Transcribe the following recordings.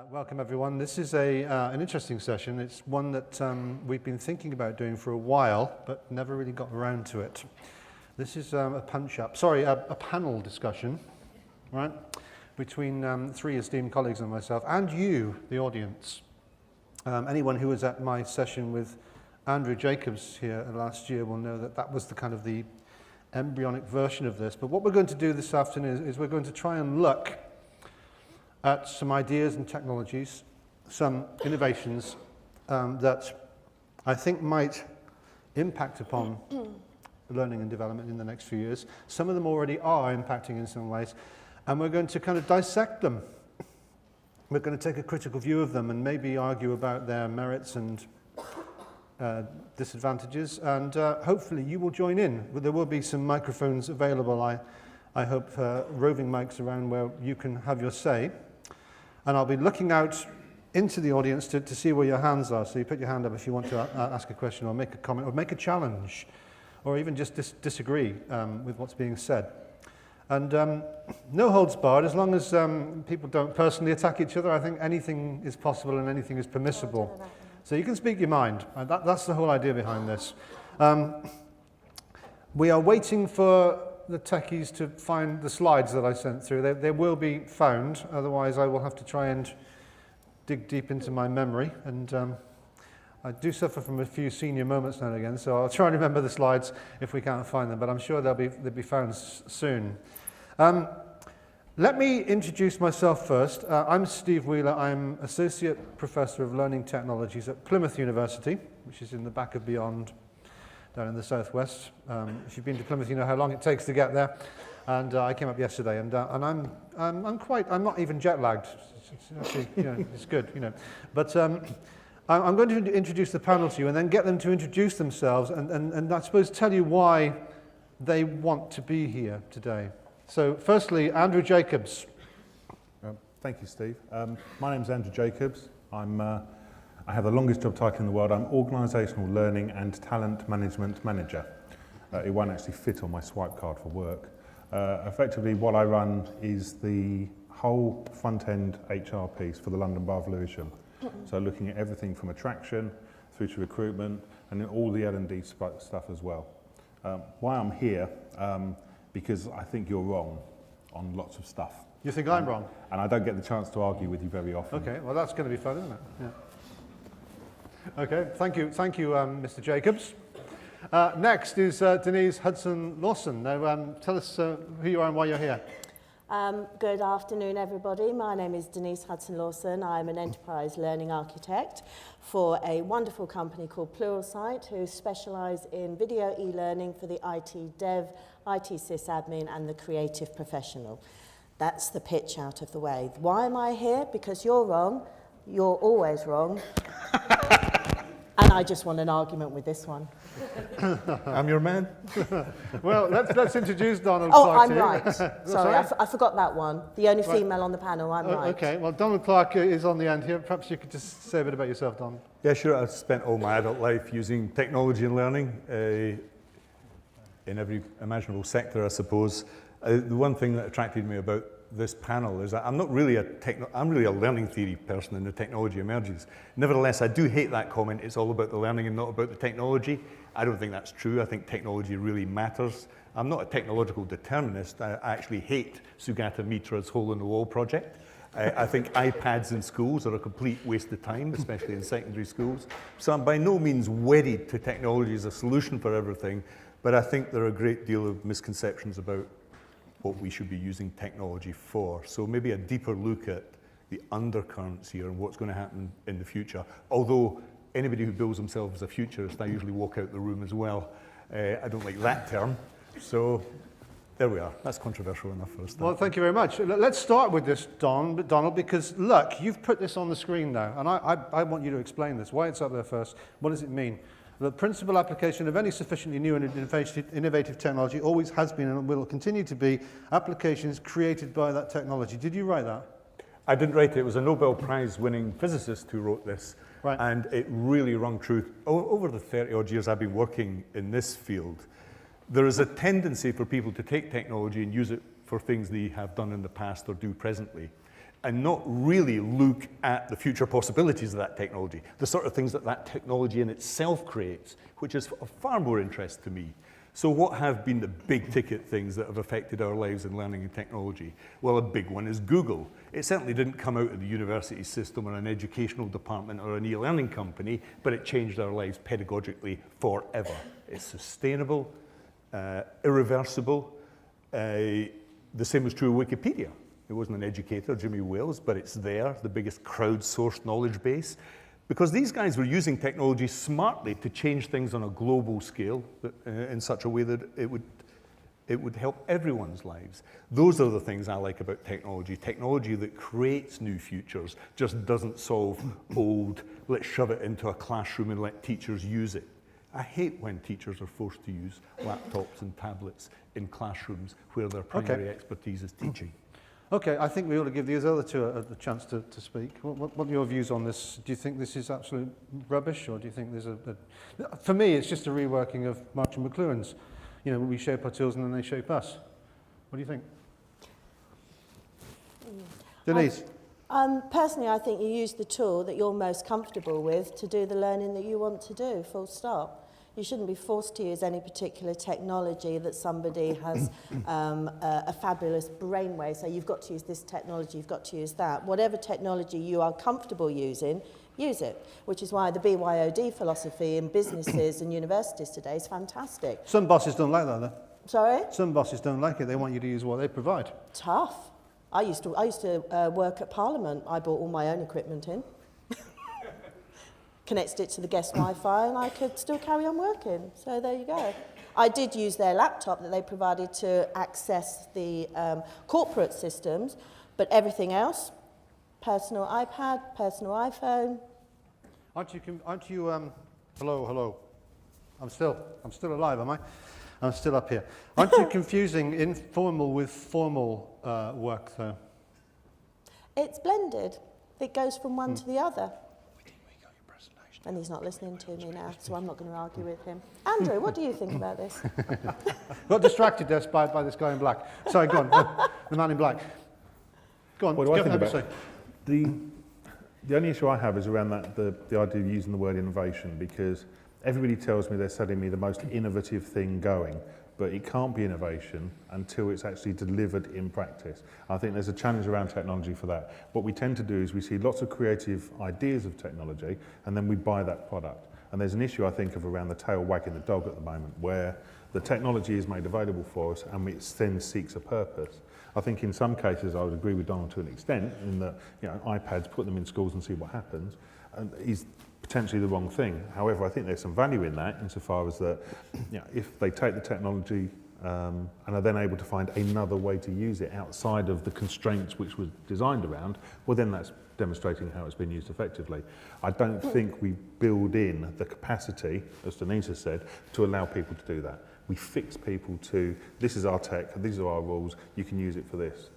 Welcome everyone. This is an interesting session. It's one that we've been thinking about doing for a while, but never really got around to it. This is a panel discussion, right, between three esteemed colleagues and myself, and you, the audience. Anyone who was at my session with Andrew Jacobs here last year will know that that was the kind of the embryonic version of this. But what we're going to do this afternoon is we're going to try and look at some ideas and technologies, some innovations that I think might impact upon learning and development in the next few years. Some of them already are impacting in some ways, and we're going to kind of dissect them. We're going to take a critical view of them and maybe argue about their merits and disadvantages, and hopefully you will join in. There will be some microphones available, I hope, roving mics around where you can have your say. And I'll be looking out into the audience to see where your hands are. So you put your hand up if you want to ask a question or make a comment or make a challenge or even just disagree with what's being said. And no holds barred, as long as people don't personally attack each other. I think anything is possible and anything is permissible. So you can speak your mind. That's the whole idea behind this. We are waiting for the techies to find the slides that I sent through. They will be found, otherwise I will have to try and dig deep into my memory, and I do suffer from a few senior moments now and again, so I'll try and remember the slides if we can't find them, but I'm sure they'll be found soon. Let me introduce myself first. I'm Steve Wheeler. I'm Associate Professor of Learning Technologies at Plymouth University, which is in the back of Beyond, down in the southwest. If you've been to Plymouth, you know how long it takes to get there. And I came up yesterday, and I'm not even jet lagged. It's actually, it's good, But I'm going to introduce the panel to you, and then get them to introduce themselves, and I suppose tell you why they want to be here today. So, firstly, Andrew Jacobs. Thank you, Steve. My name's Andrew Jacobs. I have the longest job title in the world. I'm Organisational Learning and Talent Management Manager. It won't actually fit on my swipe card for work. Effectively, what I run is the whole front-end HR piece for the London Borough of Lewisham. So looking at everything from attraction through to recruitment and all the L&D stuff as well. Why I'm here, because I think you're wrong on lots of stuff. You think I'm wrong? And I don't get the chance to argue with you very often. Okay, well that's going to be fun, isn't it? Yeah. Okay, thank you, Mr. Jacobs. Next is Denise Hudson-Lawson. Now, tell us who you are and why you're here. Good afternoon, everybody. My name is Denise Hudson-Lawson. I'm an enterprise learning architect for a wonderful company called Pluralsight, who specialise in video e-learning for the IT dev, IT sysadmin, and the creative professional. That's the pitch out of the way. Why am I here? Because you're wrong. You're always wrong. And I just want an argument with this one. I'm your man. Well, let's introduce Donald Clark. Clark. I'm right. Sorry, I forgot that one. The only female on the panel, I'm right. Okay, well, Donald Clark is on the end here. Perhaps you could just say a bit about yourself, Donald. Yeah, sure. I've spent all my adult life using technology and learning in every imaginable sector, I suppose. The one thing that attracted me about this panel is that I'm really a learning theory person, and the technology emerges. Nevertheless, I do hate that comment. It's all about the learning and not about the technology. I don't think that's true. I think technology really matters. I'm not a technological determinist. I actually hate Sugata Mitra's hole in the wall project. I think iPads in schools are a complete waste of time, especially in secondary schools. So I'm by no means wedded to technology as a solution for everything, but I think there are a great deal of misconceptions about what we should be using technology for. So maybe a deeper look at the undercurrents here and what's going to happen in the future. Although anybody who bills themselves as a futurist, I usually walk out the room as well. I don't like that term. So there we are. That's controversial enough for us. Well, thank you very much. Let's start with this, Donald, because look, you've put this on the screen now, and I want you to explain this, why it's up there first. What does it mean? The principal application of any sufficiently new and innovative technology always has been and will continue to be applications created by that technology. Did you write that? I didn't write it. It was a Nobel Prize winning physicist who wrote this. Right. And it really rung true. Over the 30 odd years I've been working in this field, there is a tendency for people to take technology and use it for things they have done in the past or do presently. and not really look at the future possibilities of that technology, the sort of things that that technology in itself creates, which is of far more interest to me. So what have been the big ticket things that have affected our lives in learning and technology? Well, a big one is Google. It certainly didn't come out of the university system or an educational department or an e-learning company, but it changed our lives pedagogically forever. It's sustainable, irreversible. The same was true of Wikipedia. It wasn't an educator, Jimmy Wales, but it's there, the biggest crowdsourced knowledge base. Because these guys were using technology smartly to change things on a global scale in such a way that it would help everyone's lives. Those are the things I like about technology. Technology that creates new futures, just doesn't solve old, let's shove it into a classroom and let teachers use it. I hate when teachers are forced to use laptops and tablets in classrooms where their primary expertise is teaching. Okay, I think we ought to give these other two a chance to speak. What are your views on this? Do you think this is absolute rubbish, or do you think there's For me, it's just a reworking of March and McLuhan's. You know, we shape our tools and then they shape us. What do you think? Denise? Personally, I think you use the tool that you're most comfortable with to do the learning that you want to do, full stop. You shouldn't be forced to use any particular technology that somebody has a fabulous brainwave. So you've got to use this technology, you've got to use that. Whatever technology you are comfortable using, use it. Which is why the BYOD philosophy in businesses and universities today is fantastic. Some bosses don't like that, though. Sorry? Some bosses don't like it. They want you to use what they provide. Tough. I used to work at Parliament. I bought all my own equipment in. Connected it to the guest Wi-Fi, and I could still carry on working. So there you go. I did use their laptop that they provided to access the corporate systems, but everything else, personal iPad, personal iPhone. Aren't you, hello. I'm still alive, am I? I'm still up here. Aren't you confusing informal with formal work, though? It's blended. It goes from one to the other. And he's not listening to me now, so I'm not going to argue with him. Andrew, what do you think about this? Got distracted there by this guy in black. Sorry, go on. The man in black. Go on. What do I think have about a say. The only issue I have is around the idea of using the word innovation, because everybody tells me they're selling me the most innovative thing going, but it can't be innovation until it's actually delivered in practice. I think there's a challenge around technology for that. What we tend to do is we see lots of creative ideas of technology, and then we buy that product. And there's an issue, I think, of around the tail wagging the dog at the moment, where the technology is made available for us and it then seeks a purpose. I think in some cases I would agree with Donald to an extent, in that, you know, iPads, put them in schools and see what happens, is potentially the wrong thing. However, I think there's some value in that, insofar as that, you know, if they take the technology and are then able to find another way to use it outside of the constraints which was designed around, well, then that's demonstrating how it's been used effectively. I don't think we build in the capacity, as Denise has said, to allow people to do that. We fix people to, this is our tech, these are our rules, you can use it for this.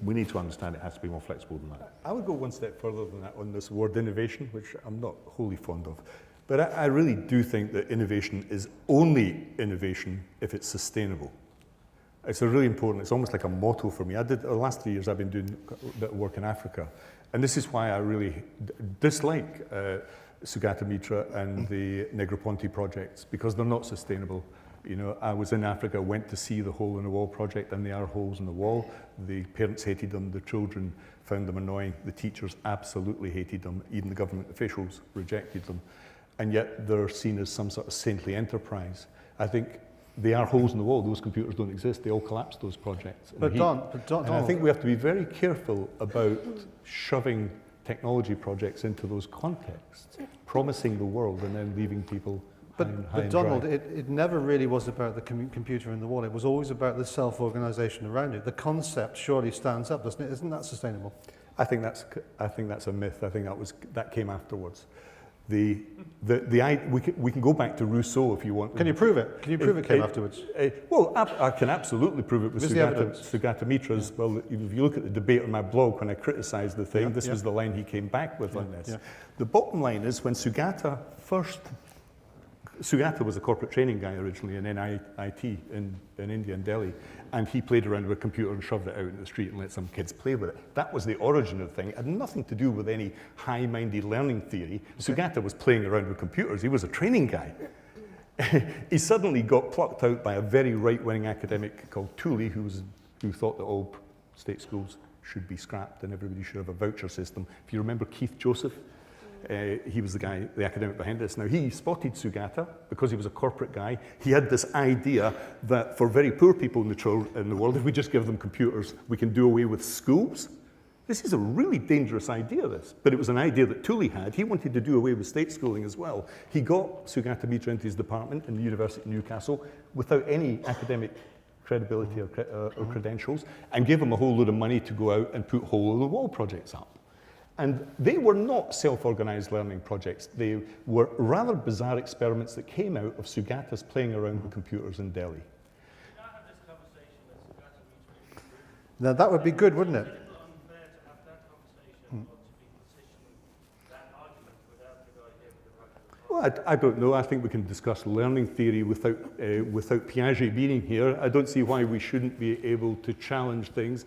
We need to understand it has to be more flexible than that. I would go one step further than that on this word innovation, which I'm not wholly fond of. But I really do think that innovation is only innovation if it's sustainable. It's a really important, it's almost like a motto for me. The last 3 years I've been doing a bit of work in Africa. And this is why I really dislike Sugata Mitra and the Negroponte projects, because they're not sustainable. You know, I was in Africa, went to see the Hole in the Wall project, and there are holes in the wall. The parents hated them, the children found them annoying, the teachers absolutely hated them, even the government officials rejected them. And yet they're seen as some sort of saintly enterprise. I think they are holes in the wall, those computers don't exist, they all collapsed those projects. But I think we have to be very careful about shoving technology projects into those contexts, promising the world and then leaving people high But Donald, it never really was about the computer in the wall. It was always about the self-organisation around it. The concept surely stands up, doesn't it? Isn't that sustainable? I think that's a myth. I think that came afterwards. We can go back to Rousseau if you want. Can you prove it? Can you prove it came afterwards? Well, I can absolutely prove it with Sugata Mitra's. Well, if you look at the debate on my blog when I criticised the thing, this was the line he came back with on this. Yeah. The bottom line is when Sugata was a corporate training guy originally in NIT in India, in Delhi, and he played around with a computer and shoved it out into the street and let some kids play with it. That was the origin of the thing. It had nothing to do with any high-minded learning theory. Sugata was playing around with computers. He was a training guy. He suddenly got plucked out by a very right-wing academic called Tooley, who thought that all state schools should be scrapped and everybody should have a voucher system. If you remember Keith Joseph, he was the guy, the academic behind this. Now, he spotted Sugata because he was a corporate guy. He had this idea that for very poor people in the world, if we just give them computers, we can do away with schools. This is a really dangerous idea, this. But it was an idea that Tooley had. He wanted to do away with state schooling as well. He got Sugata Mitra into his department in the University of Newcastle without any academic credibility or credentials, and gave him a whole load of money to go out and put hole-in-the-wall projects up. And they were not self-organized learning projects. They were rather bizarre experiments that came out of Sugata's playing around with computers in Delhi. Now, that would be good, wouldn't it? Well, I don't know. I think we can discuss learning theory without Piaget being here. I don't see why we shouldn't be able to challenge things.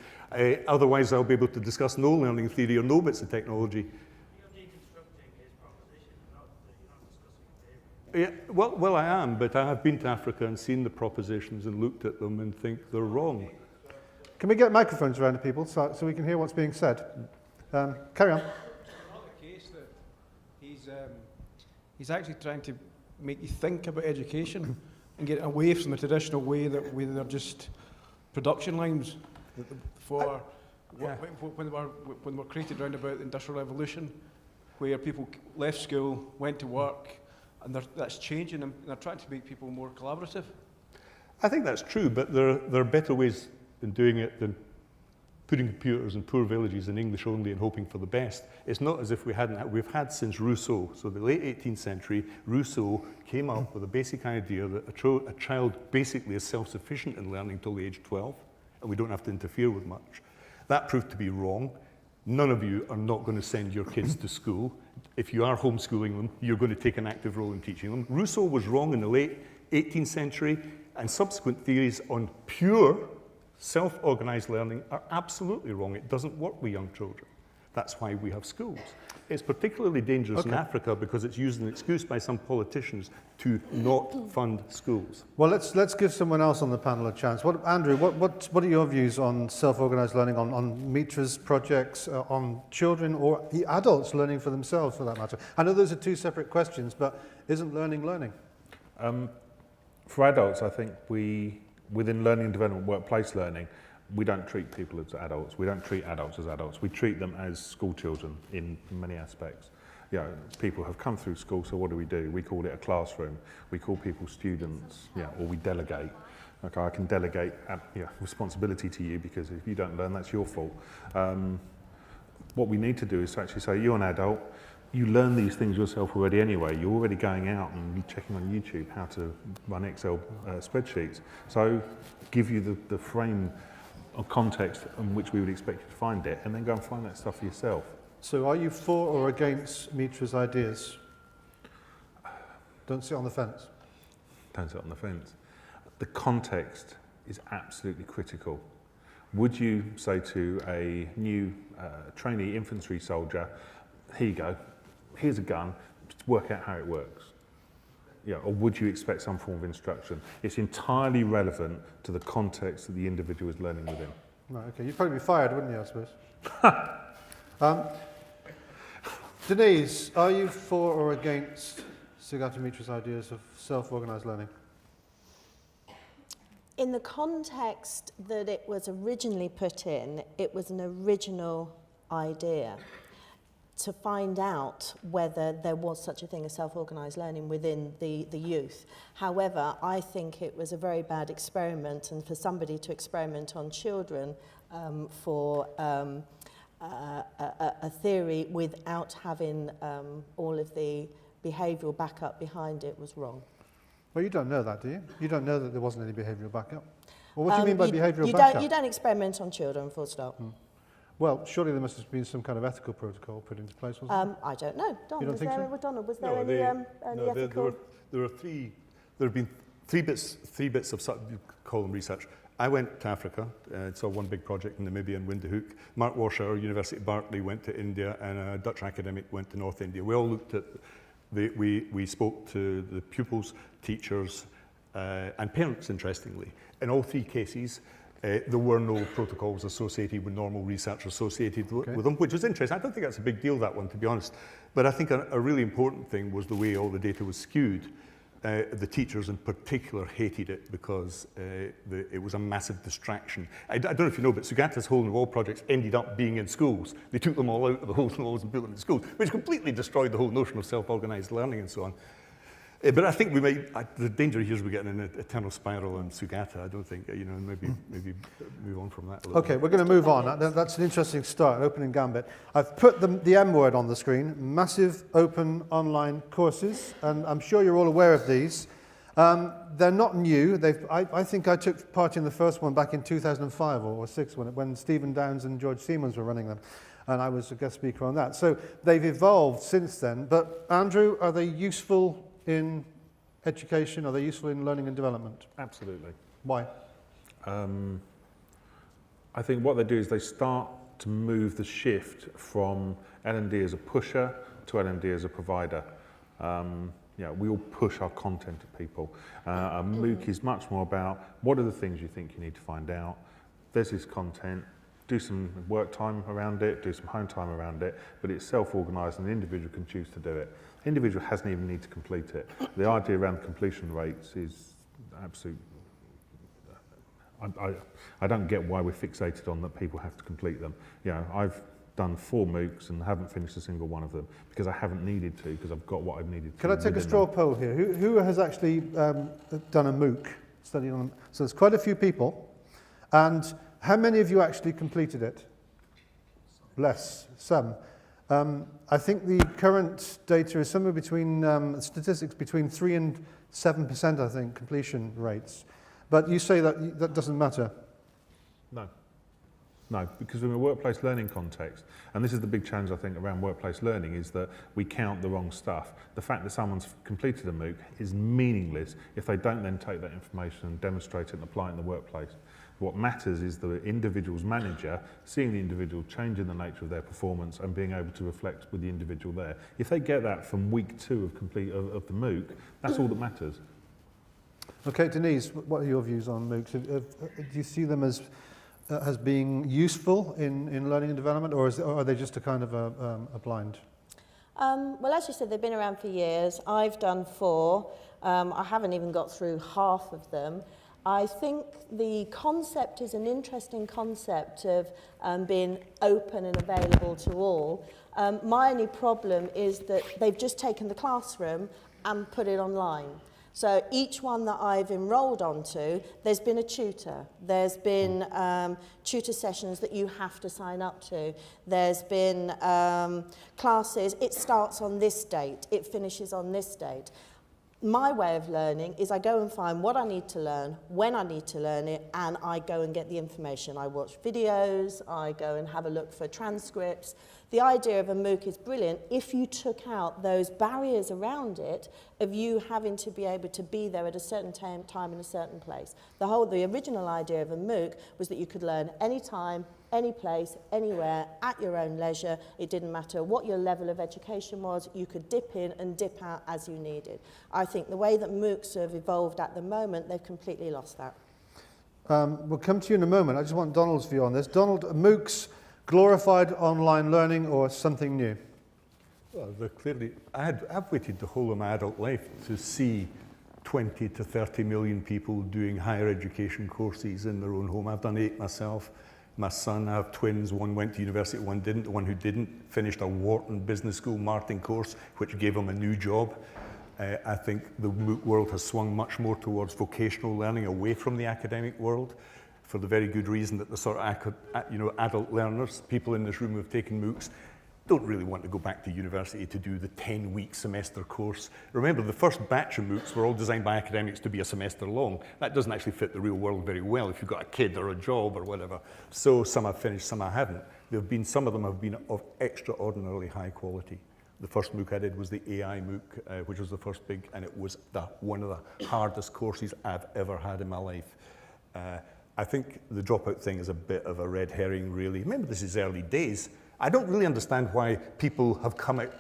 Otherwise, I'll be able to discuss no learning theory or no bits of technology. You're deconstructing his proposition, you're not discussing theory. Yeah, well, I am, but I have been to Africa and seen the propositions and looked at them and think they're wrong. Can we get microphones around to people so we can hear what's being said? Carry on. It's not the case that he's actually trying to make you think about education and get away from the traditional way that they're just production lines for when they were created around about the Industrial Revolution, where people left school, went to work, and that's changing, and they're trying to make people more collaborative. I think that's true, but there are better ways in doing it than putting computers in poor villages in English only and hoping for the best. It's not as if we've had since Rousseau, so the late 18th century, Rousseau came up with a basic idea that a child basically is self-sufficient in learning till the age of 12, and we don't have to interfere with much. That proved to be wrong. None of you are not going to send your kids to school. If you are homeschooling them, you're going to take an active role in teaching them. Rousseau was wrong in the late 18th century, and subsequent theories on pure self-organized learning are absolutely wrong. It doesn't work with young children. That's why we have schools. It's particularly dangerous in Africa because it's used as an excuse by some politicians to not fund schools. Well, let's give someone else on the panel a chance. Andrew, what are your views on self-organised learning, on Mitra's projects, on children or the adults learning for themselves, for that matter? I know those are two separate questions, but isn't learning? For adults, I think within learning and development, workplace learning, we don't treat people as adults. We don't treat adults as adults. We treat them as school children in many aspects. You know, people have come through school, so what do? We call it a classroom. We call people students, or we delegate. Okay, I can delegate responsibility to you because if you don't learn, that's your fault. What we need to do is to actually say, you're an adult, you learn these things yourself already anyway. You're already going out and you're checking on YouTube how to run Excel spreadsheets. So give you the frame of context in which we would expect you to find it, and then go and find that stuff for yourself. So are you for or against Mitra's ideas? Don't sit on the fence. Don't sit on the fence. The context is absolutely critical. Would you say to a new trainee infantry soldier, here you go, here's a gun, just work out how it works? Or would you expect some form of instruction? It's entirely relevant to the context that the individual is learning within. Right, okay. You'd probably be fired, wouldn't you, I suppose? Denise, are you for or against Sugata Mitra's ideas of self-organised learning? In the context that it was originally put in, it was an original idea to find out whether there was such a thing as self-organised learning within the youth. However, I think it was a very bad experiment, and for somebody to experiment on children for a theory without having all of the behavioural backup behind it was wrong. Well, you don't know that, do you? You don't know that there wasn't any behavioural backup? Well, what do you mean by behavioural backup? You don't experiment on children, full stop. Well, surely there must have been some kind of ethical protocol put into place, wasn't I don't know. Don, You don't was think there, so? Donald, was there any ethical... There have been three bits of, you call them research, I went to Africa, saw one big project in Namibia and Windhoek. Mark Washer, University of Berkeley, went to India, and a Dutch academic went to North India. We all looked at, we spoke to the pupils, teachers, and parents, interestingly. In all three cases, there were no protocols associated with normal research associated with them, which was interesting. I don't think that's a big deal, that one, to be honest. But I think a really important thing was the way all the data was skewed. The teachers in particular hated it because it was a massive distraction. I don't know if you know, but Sugata's hole-in-the-wall projects ended up being in schools. They took them all out of the holes-in-the-walls and built them in schools, which completely destroyed the whole notion of self-organised learning and so on. But I think we might, the danger here is we're getting an eternal spiral on Sugata. I don't think, maybe move on from that a little Okay, we're going to move on. That's an interesting start, an opening gambit. I've put the M word on the screen, massive open online courses, and I'm sure you're all aware of these. They're not new. I think I took part in the first one back in 2005 or 6 when Stephen Downes and George Siemens were running them, and I was a guest speaker on that. So they've evolved since then. But Andrew, are they useful in education? Are they useful in learning and development? Absolutely. Why? I think what they do is they start to move the shift from L&D as a pusher to L&D as a provider. We all push our content to people. A MOOC is much more about what are the things you think you need to find out. There's this content, do some work time around it, do some home time around it, but it's self-organised and the individual can choose to do it. The individual hasn't even need to complete it. The idea around completion rates is absolute. I don't get why we're fixated on that people have to complete them. I've done 4 MOOCs and haven't finished a single one of them because I haven't needed to, because I've got what I've needed to. Can I take a straw poll here? Who has actually done a MOOC, studied on them? So there's quite a few people. And how many of you actually completed it? Less, some. I think the current data is somewhere between, statistics between 3 and 7%, I think, completion rates. But you say that doesn't matter. No, because in a workplace learning context, and this is the big challenge I think around workplace learning, is that we count the wrong stuff. The fact that someone's completed a MOOC is meaningless if they don't then take that information and demonstrate it and apply it in the workplace. What matters is the individual's manager seeing the individual changing the nature of their performance and being able to reflect with the individual there. If they get that from week 2 of the MOOC, that's all that matters. Okay, Denise, what are your views on MOOCs? Do you see them as being useful in learning and development, or are they just a kind of a blind? Well, as you said, they've been around for years. I've done 4. I haven't even got through half of them. I think the concept is an interesting concept of being open and available to all. My only problem is that they've just taken the classroom and put it online. So each one that I've enrolled onto, there's been a tutor. There's been tutor sessions that you have to sign up to. There's been classes. It starts on this date. It finishes on this date. My way of learning is I go and find what I need to learn, when I need to learn it, and I go and get the information. I watch videos, I go and have a look for transcripts. The idea of a MOOC is brilliant if you took out those barriers around it of you having to be able to be there at a certain time in a certain place. The original idea of a MOOC was that you could learn anytime, any place, anywhere, at your own leisure. It didn't matter what your level of education was, you could dip in and dip out as you needed. I think the way that MOOCs have evolved at the moment, they've completely lost that. We'll come to you in a moment. I just want Donald's view on this. Donald, MOOCs, glorified online learning or something new? Well, clearly, I've waited the whole of my adult life to see 20 to 30 million people doing higher education courses in their own home. I've done 8 myself. My son, I have twins, one went to university, one didn't. The one who didn't finished a Wharton Business School marketing course, which gave him a new job. I think the MOOC world has swung much more towards vocational learning away from the academic world, for the very good reason that the sort of adult learners, people in this room who have taken MOOCs, don't really want to go back to university to do the 10-week semester course. Remember, the first batch of MOOCs were all designed by academics to be a semester long. That doesn't actually fit the real world very well if you've got a kid or a job or whatever. So some have finished, some I haven't. Some of them have been of extraordinarily high quality. The first MOOC I did was the AI MOOC, which was the first big, and it was one of the hardest courses I've ever had in my life. I think the dropout thing is a bit of a red herring, really. Remember, this is early days. I don't really understand why people have come out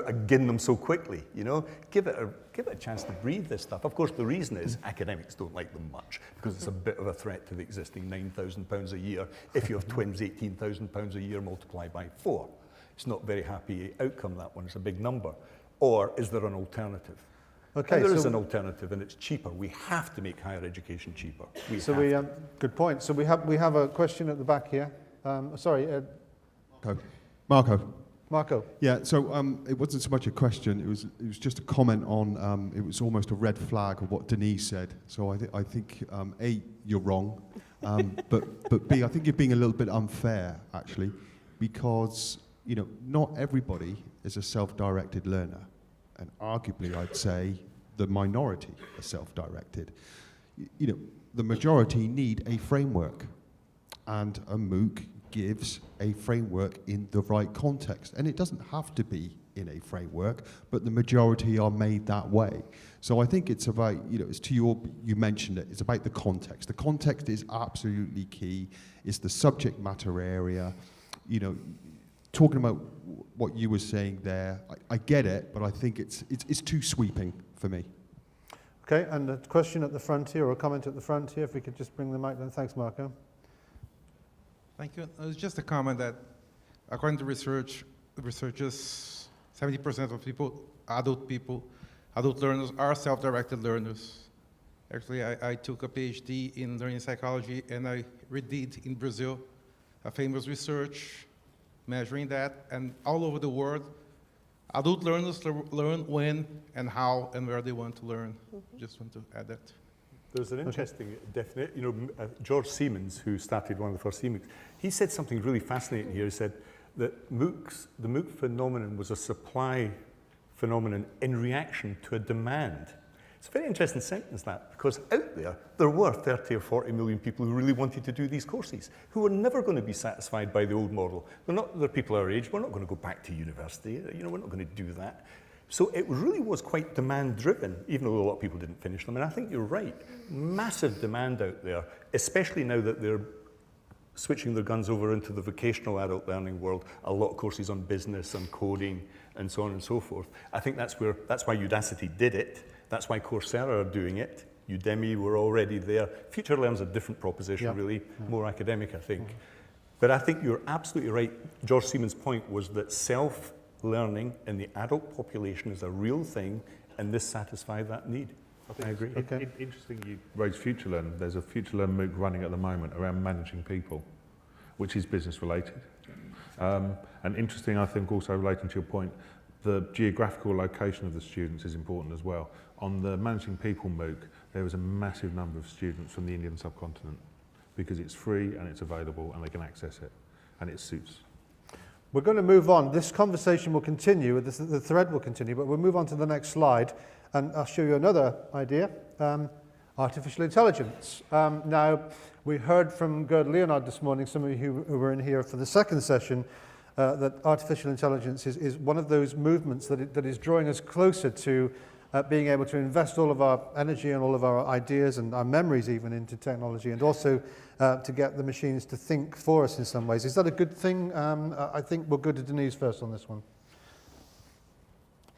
again them so quickly, you know? Give it a chance to breathe, this stuff. Of course, the reason is academics don't like them much because it's a bit of a threat to the existing £9,000 a year if you have twins, £18,000 a year multiplied by 4. It's not a very happy outcome, that one. It's a big number. Or is there an alternative? Okay, and there is so an alternative, and it's cheaper. We have to make higher education cheaper. Good point. So we have a question at the back here. Sorry, Marco. Yeah, so it wasn't so much a question, it was just a comment on, it was almost a red flag of what Denise said. So I think A, you're wrong, but B, I think you're being a little bit unfair, actually, because, you know, not everybody is a self-directed learner. And arguably, I'd say the minority are self-directed. You know, the majority need a framework, and a MOOC gives a framework in the right context. And it doesn't have to be in a framework, but the majority are made that way. So I think it's about, you know, it's to you mentioned it, it's about the context. The context is absolutely key. It's the subject matter area. You know, talking about what you were saying there, I get it, but I think it's too sweeping for me. Okay, and a question at the front here, or a comment at the front here, if we could just bring the mic down. Thanks, Marco. Thank you. It was just a comment that, according to researchers, 70% of adult learners are self-directed learners. Actually, I took a PhD in learning psychology, and I did in Brazil a famous research measuring that, and all over the world, adult learners learn when and how and where they want to learn. Just want to add that. There's an interesting definite, you know, George Siemens, who started one of the first MOOCs, he said something really fascinating here. He said that the MOOC phenomenon was a supply phenomenon in reaction to a demand. It's a very interesting sentence, that, because out there were 30 or 40 million people who really wanted to do these courses, who were never going to be satisfied by the old model. They're people our age. We're not going to go back to university. You know, we're not going to do that. So it really was quite demand-driven, even though a lot of people didn't finish them. And I think you're right. Massive demand out there, especially now that they're switching their guns over into the vocational adult learning world. A lot of courses on business and coding and so on and so forth. I think that's why Udacity did it. That's why Coursera are doing it. Udemy were already there. FutureLearn's a different proposition, really, more academic, I think. But I think you're absolutely right. George Siemens' point was that self-learning in the adult population is a real thing, and this satisfies that need. I agree. Okay. Interesting you raised FutureLearn. There's a FutureLearn MOOC running at the moment around managing people, which is business related. And interesting, I think, also relating to your point, the geographical location of the students is important as well. On the Managing People MOOC, there was a massive number of students from the Indian subcontinent because it's free and it's available and they can access it and it suits. We're going to move on. This conversation will continue, the thread will continue, but we'll move on to the next slide and I'll show you another idea, artificial intelligence. Now, we heard from Gerd Leonard this morning, some of you who were in here for the second session, that artificial intelligence is one of those movements that is drawing us closer to being able to invest all of our energy and all of our ideas and our memories even into technology, and also to get the machines to think for us in some ways. Is that a good thing? I think we'll go to Denise first on this one.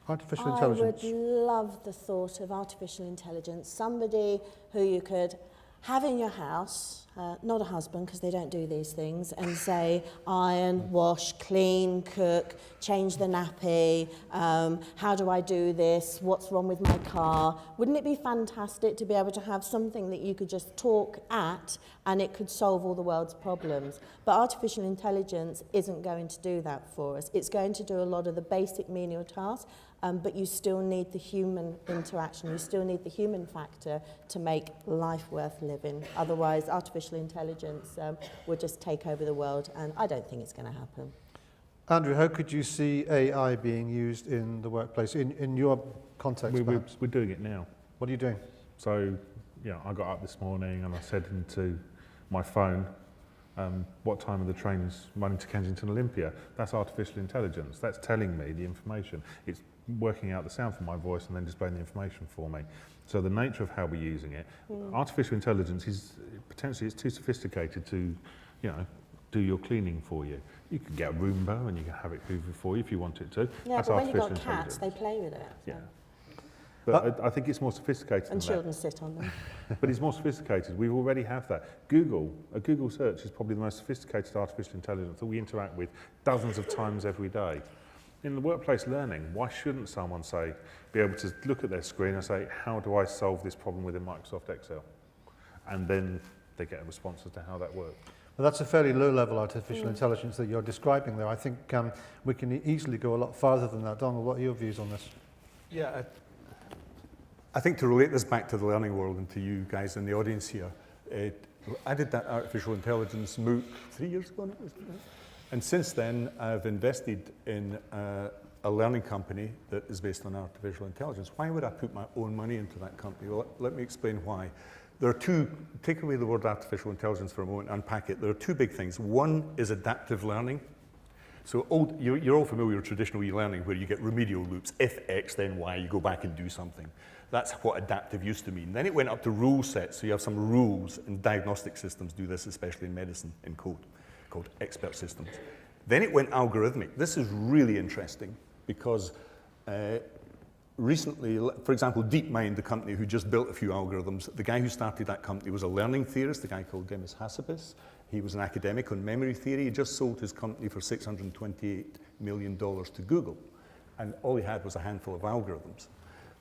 Artificial intelligence. I would love the thought of artificial intelligence, somebody who you could have in your house, not a husband because they don't do these things, and say iron, wash, clean, cook, change the nappy, how do I do this, what's wrong with my car. Wouldn't it be fantastic to be able to have something that you could just talk at and it could solve all the world's problems? But artificial intelligence isn't going to do that for us. It's going to do a lot of the basic menial tasks, but you still need the human interaction, you still need the human factor to make life worth living. Otherwise, artificial intelligence will just take over the world, and I don't think it's going to happen. Andrew, how could you see AI being used in the workplace, in your context, perhaps? We're doing it now. What are you doing? So, I got up this morning and I said into my phone, what time are the trains running to Kensington Olympia? That's artificial intelligence. That's telling me the information. It's working out the sound from my voice and then displaying the information for me. So the nature of how we're using it, artificial intelligence is potentially it's too sophisticated to, you know, do your cleaning for you. You can get a Roomba and you can have it hoover for you if you want it to. Yeah, That's but when you've artificial got cats, they intelligence. play with it. So. Yeah. But I think it's more sophisticated And than children sit on them. that. But it's more sophisticated. We already have that. A Google search is probably the most sophisticated artificial intelligence that we interact with dozens of times every day. In the workplace learning, why shouldn't someone be able to look at their screen and say, how do I solve this problem within Microsoft Excel? And then they get a response as to how that works. Well, that's a fairly low-level artificial intelligence that you're describing there. I think we can easily go a lot farther than that. Donald, what are your views on this? Yeah, I think to relate this back to the learning world and to you guys in the audience here, I did that artificial intelligence MOOC 3 years ago now, isn't it? And since then, I've invested in a learning company that is based on artificial intelligence. Why would I put my own money into that company? Well, let me explain why. There are two, take away the word artificial intelligence for a moment, unpack it. There are two big things. One is adaptive learning. So you're all familiar with traditional e-learning where you get remedial loops. If X, then Y, you go back and do something. That's what adaptive used to mean. Then it went up to rule sets, so you have some rules, and diagnostic systems do this, especially in medicine, in code, called expert systems. Then it went algorithmic. This is really interesting because recently, for example, DeepMind, the company who just built a few algorithms, the guy who started that company was a learning theorist, a guy called Demis Hassabis. He was an academic on memory theory. He just sold his company for $628 million to Google. And all he had was a handful of algorithms.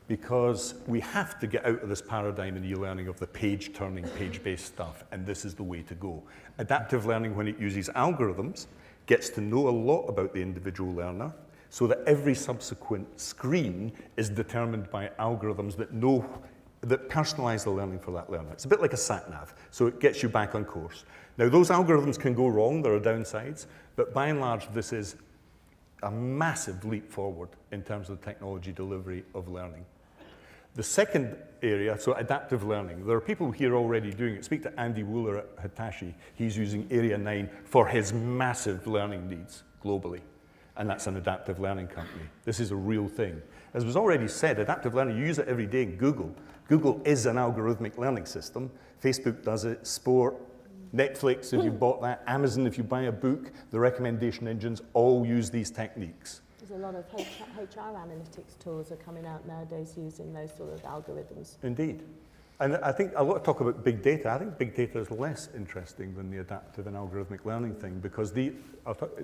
Because we have to get out of this paradigm in e-learning of the page-turning, page-based stuff, and this is the way to go. Adaptive learning, when it uses algorithms, gets to know a lot about the individual learner, so that every subsequent screen is determined by algorithms that personalize the learning for that learner. It's a bit like a sat-nav, so it gets you back on course. Now, those algorithms can go wrong, there are downsides, but by and large, this is a massive leap forward in terms of the technology delivery of learning. The second area, so adaptive learning, there are people here already doing it. Speak to Andy Wooler at Hitachi. He's using Area 9 for his massive learning needs globally. And that's an adaptive learning company. This is a real thing. As was already said, adaptive learning, you use it every day in Google. Google is an algorithmic learning system. Facebook does it, Sport, Netflix, if you bought that, Amazon, if you buy a book, the recommendation engines all use these techniques. There's a lot of HR analytics tools are coming out nowadays using those sort of algorithms. Indeed. And I think a lot of talk about big data. I think big data is less interesting than the adaptive and algorithmic learning thing because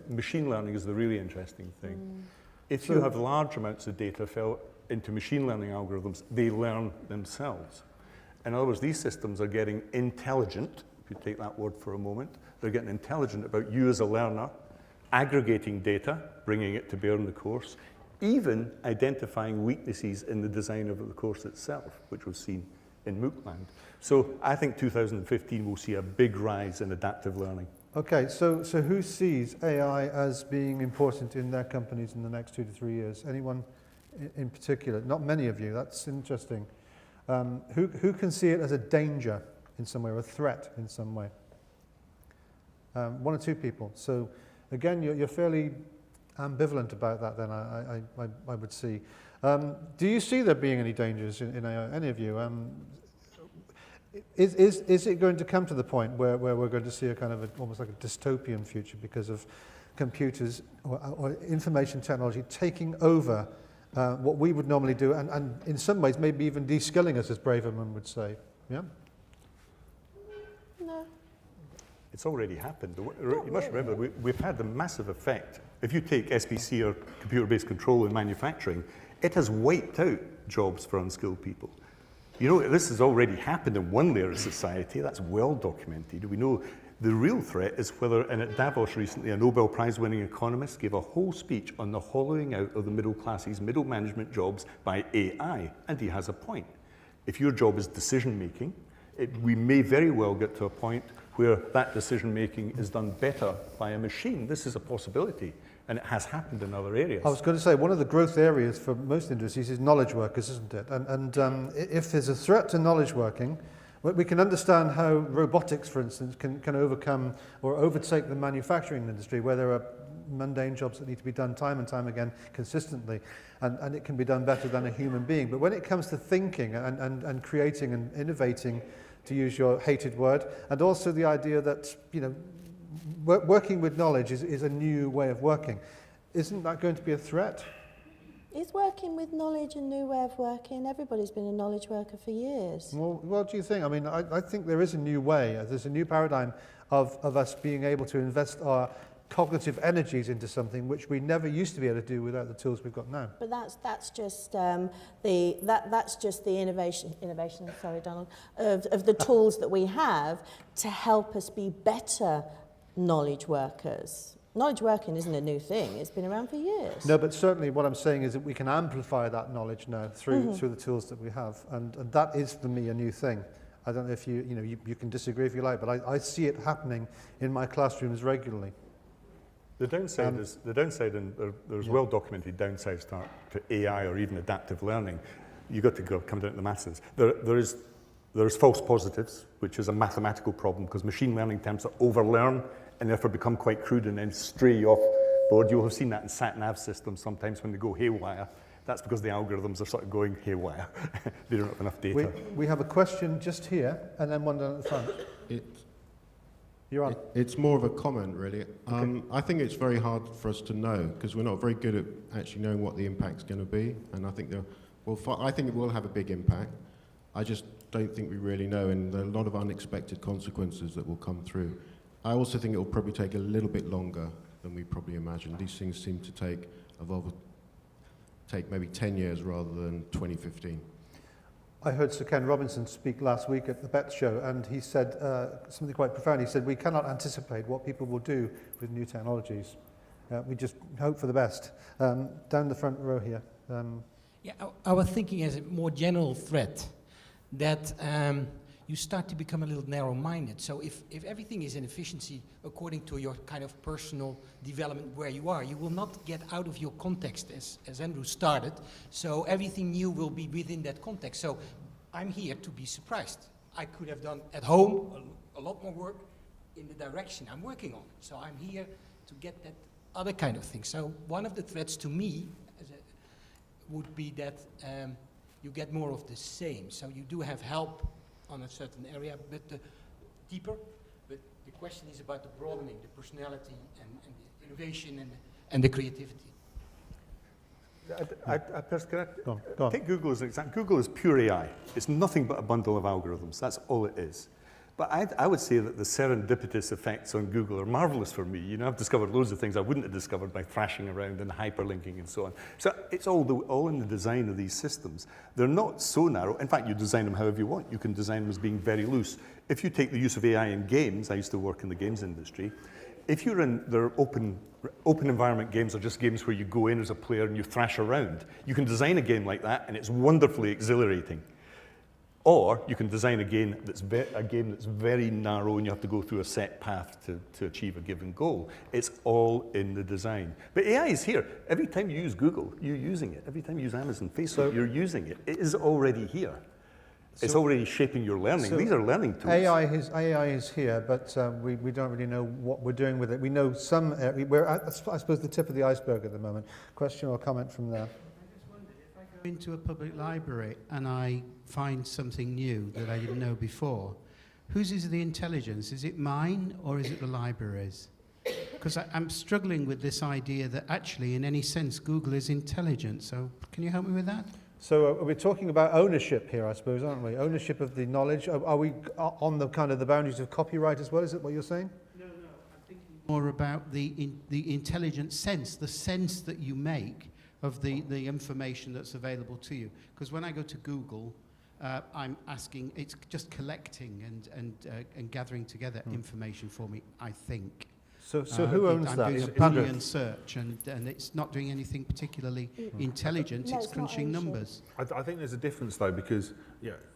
machine learning is the really interesting thing. If you have large amounts of data fed into machine learning algorithms, they learn themselves. In other words, these systems are getting intelligent, if you take that word for a moment, they're getting intelligent about you as a learner, aggregating data, bringing it to bear in the course, even identifying weaknesses in the design of the course itself, which was seen in MOOC land. So I think 2015 will see a big rise in adaptive learning. Okay, so who sees AI as being important in their companies in the next 2 to 3 years? Anyone in particular? Not many of you, that's interesting. Who can see it as a danger in some way, or a threat in some way? One or two people. So again, you're fairly ambivalent about that then, I would see. Do you see there being any dangers in AI, any of you? Is it going to come to the point where we're going to see a kind of almost like a dystopian future because of computers or information technology taking over what we would normally do and in some ways maybe even de-skilling us, as Braverman would say? Yeah? No. It's already happened. You must remember, we've had the massive effect. If you take SBC or computer-based control in manufacturing, it has wiped out jobs for unskilled people. You know, this has already happened in one layer of society. That's well documented. We know the real threat is whether, and at Davos recently, a Nobel Prize-winning economist gave a whole speech on the hollowing out of the middle classes, middle management jobs by AI, and he has a point. If your job is decision-making, we may very well get to a point where that decision-making is done better by a machine. This is a possibility, and it has happened in other areas. I was going to say, one of the growth areas for most industries is knowledge workers, isn't it? And if there's a threat to knowledge working, We can understand how robotics, for instance, can overcome or overtake the manufacturing industry, where there are mundane jobs that need to be done time and time again consistently, and it can be done better than a human being. But when it comes to thinking and creating and innovating, to use your hated word, and also the idea that, you know, working with knowledge is a new way of working, isn't that going to be a threat? Is working with knowledge a new way of working? Everybody's been a knowledge worker for years. Well, what do you think? I mean, I think there is a new way. There's a new paradigm of us being able to invest our cognitive energies into something which we never used to be able to do without the tools we've got now. But that's just the innovation. Sorry, Donald, of the tools that we have to help us be better knowledge workers. Knowledge working isn't a new thing. It's been around for years. No, but certainly what I'm saying is that we can amplify that knowledge now through the tools that we have, and that is for me a new thing. I don't know if you can disagree if you like, but I see it happening in my classrooms regularly. The downside and there's well-documented downsides to AI or even adaptive learning. You've got to come down to the masses. There's false positives, which is a mathematical problem, because machine learning tends to overlearn and therefore become quite crude and then stray off board. You'll have seen that in sat-nav systems sometimes when they go haywire. That's because the algorithms are sort of going haywire. They don't have enough data. We have a question just here, and then one down at the front. You're on. It's more of a comment, really. Okay. I think it's very hard for us to know, because we're not very good at actually knowing what the impact's going to be. And I think I think it will have a big impact. I just don't think we really know, and there are a lot of unexpected consequences that will come through. I also think it will probably take a little bit longer than we probably imagined. These things seem to take maybe 10 years rather than 2015. I heard Sir Ken Robinson speak last week at the BET show, and he said something quite profound. He said, we cannot anticipate what people will do with new technologies. We just hope for the best. Down the front row here. Yeah, I was thinking as a more general threat that you start to become a little narrow-minded. So if everything is in efficiency according to your kind of personal development where you are, you will not get out of your context as Andrew started. So everything new will be within that context. So I'm here to be surprised. I could have done at home a lot more work in the direction I'm working on. So I'm here to get that other kind of thing. So one of the threats to me would be that you get more of the same. So you do have help on a certain area, but deeper. But the question is about the broadening, the personality, and the innovation, and the creativity. Take Google as an example. Google is pure AI. It's nothing but a bundle of algorithms. That's all it is. But I would say that the serendipitous effects on Google are marvelous for me. You know, I've discovered loads of things I wouldn't have discovered by thrashing around and hyperlinking and so on. So it's all in the design of these systems. They're not so narrow. In fact, you design them however you want. You can design them as being very loose. If you take the use of AI in games, I used to work in the games industry, if you're in their open environment games are just games where you go in as a player and you thrash around. You can design a game like that and it's wonderfully exhilarating. Or you can design a game that's very narrow and you have to go through a set path to achieve a given goal. It's all in the design. But AI is here. Every time you use Google, you're using it. Every time you use Amazon, Facebook, you're using it. It is already here. It's already shaping your learning. These are learning tools. AI is here, but we don't really know what we're doing with it. We know some, we're at, I suppose, the tip of the iceberg at the moment. Question or comment from there? Into a public library and I find something new that I didn't know before, whose is the intelligence? Is it mine or is it the library's? Because I'm struggling with this idea that actually in any sense Google is intelligent. So can you help me with that? So we're talking about ownership here, I suppose, aren't we? Ownership of the knowledge. Are we on the kind of the boundaries of copyright as well? Is it what you're saying? No, I'm thinking more about the intelligent sense, the sense that you make of the information that's available to you. Because when I go to Google, I'm asking, it's just collecting and gathering together information for me, I think. So who owns that? I'm doing a Boolean search and it's not doing anything particularly intelligent, No, it's crunching numbers. I think there's a difference though, because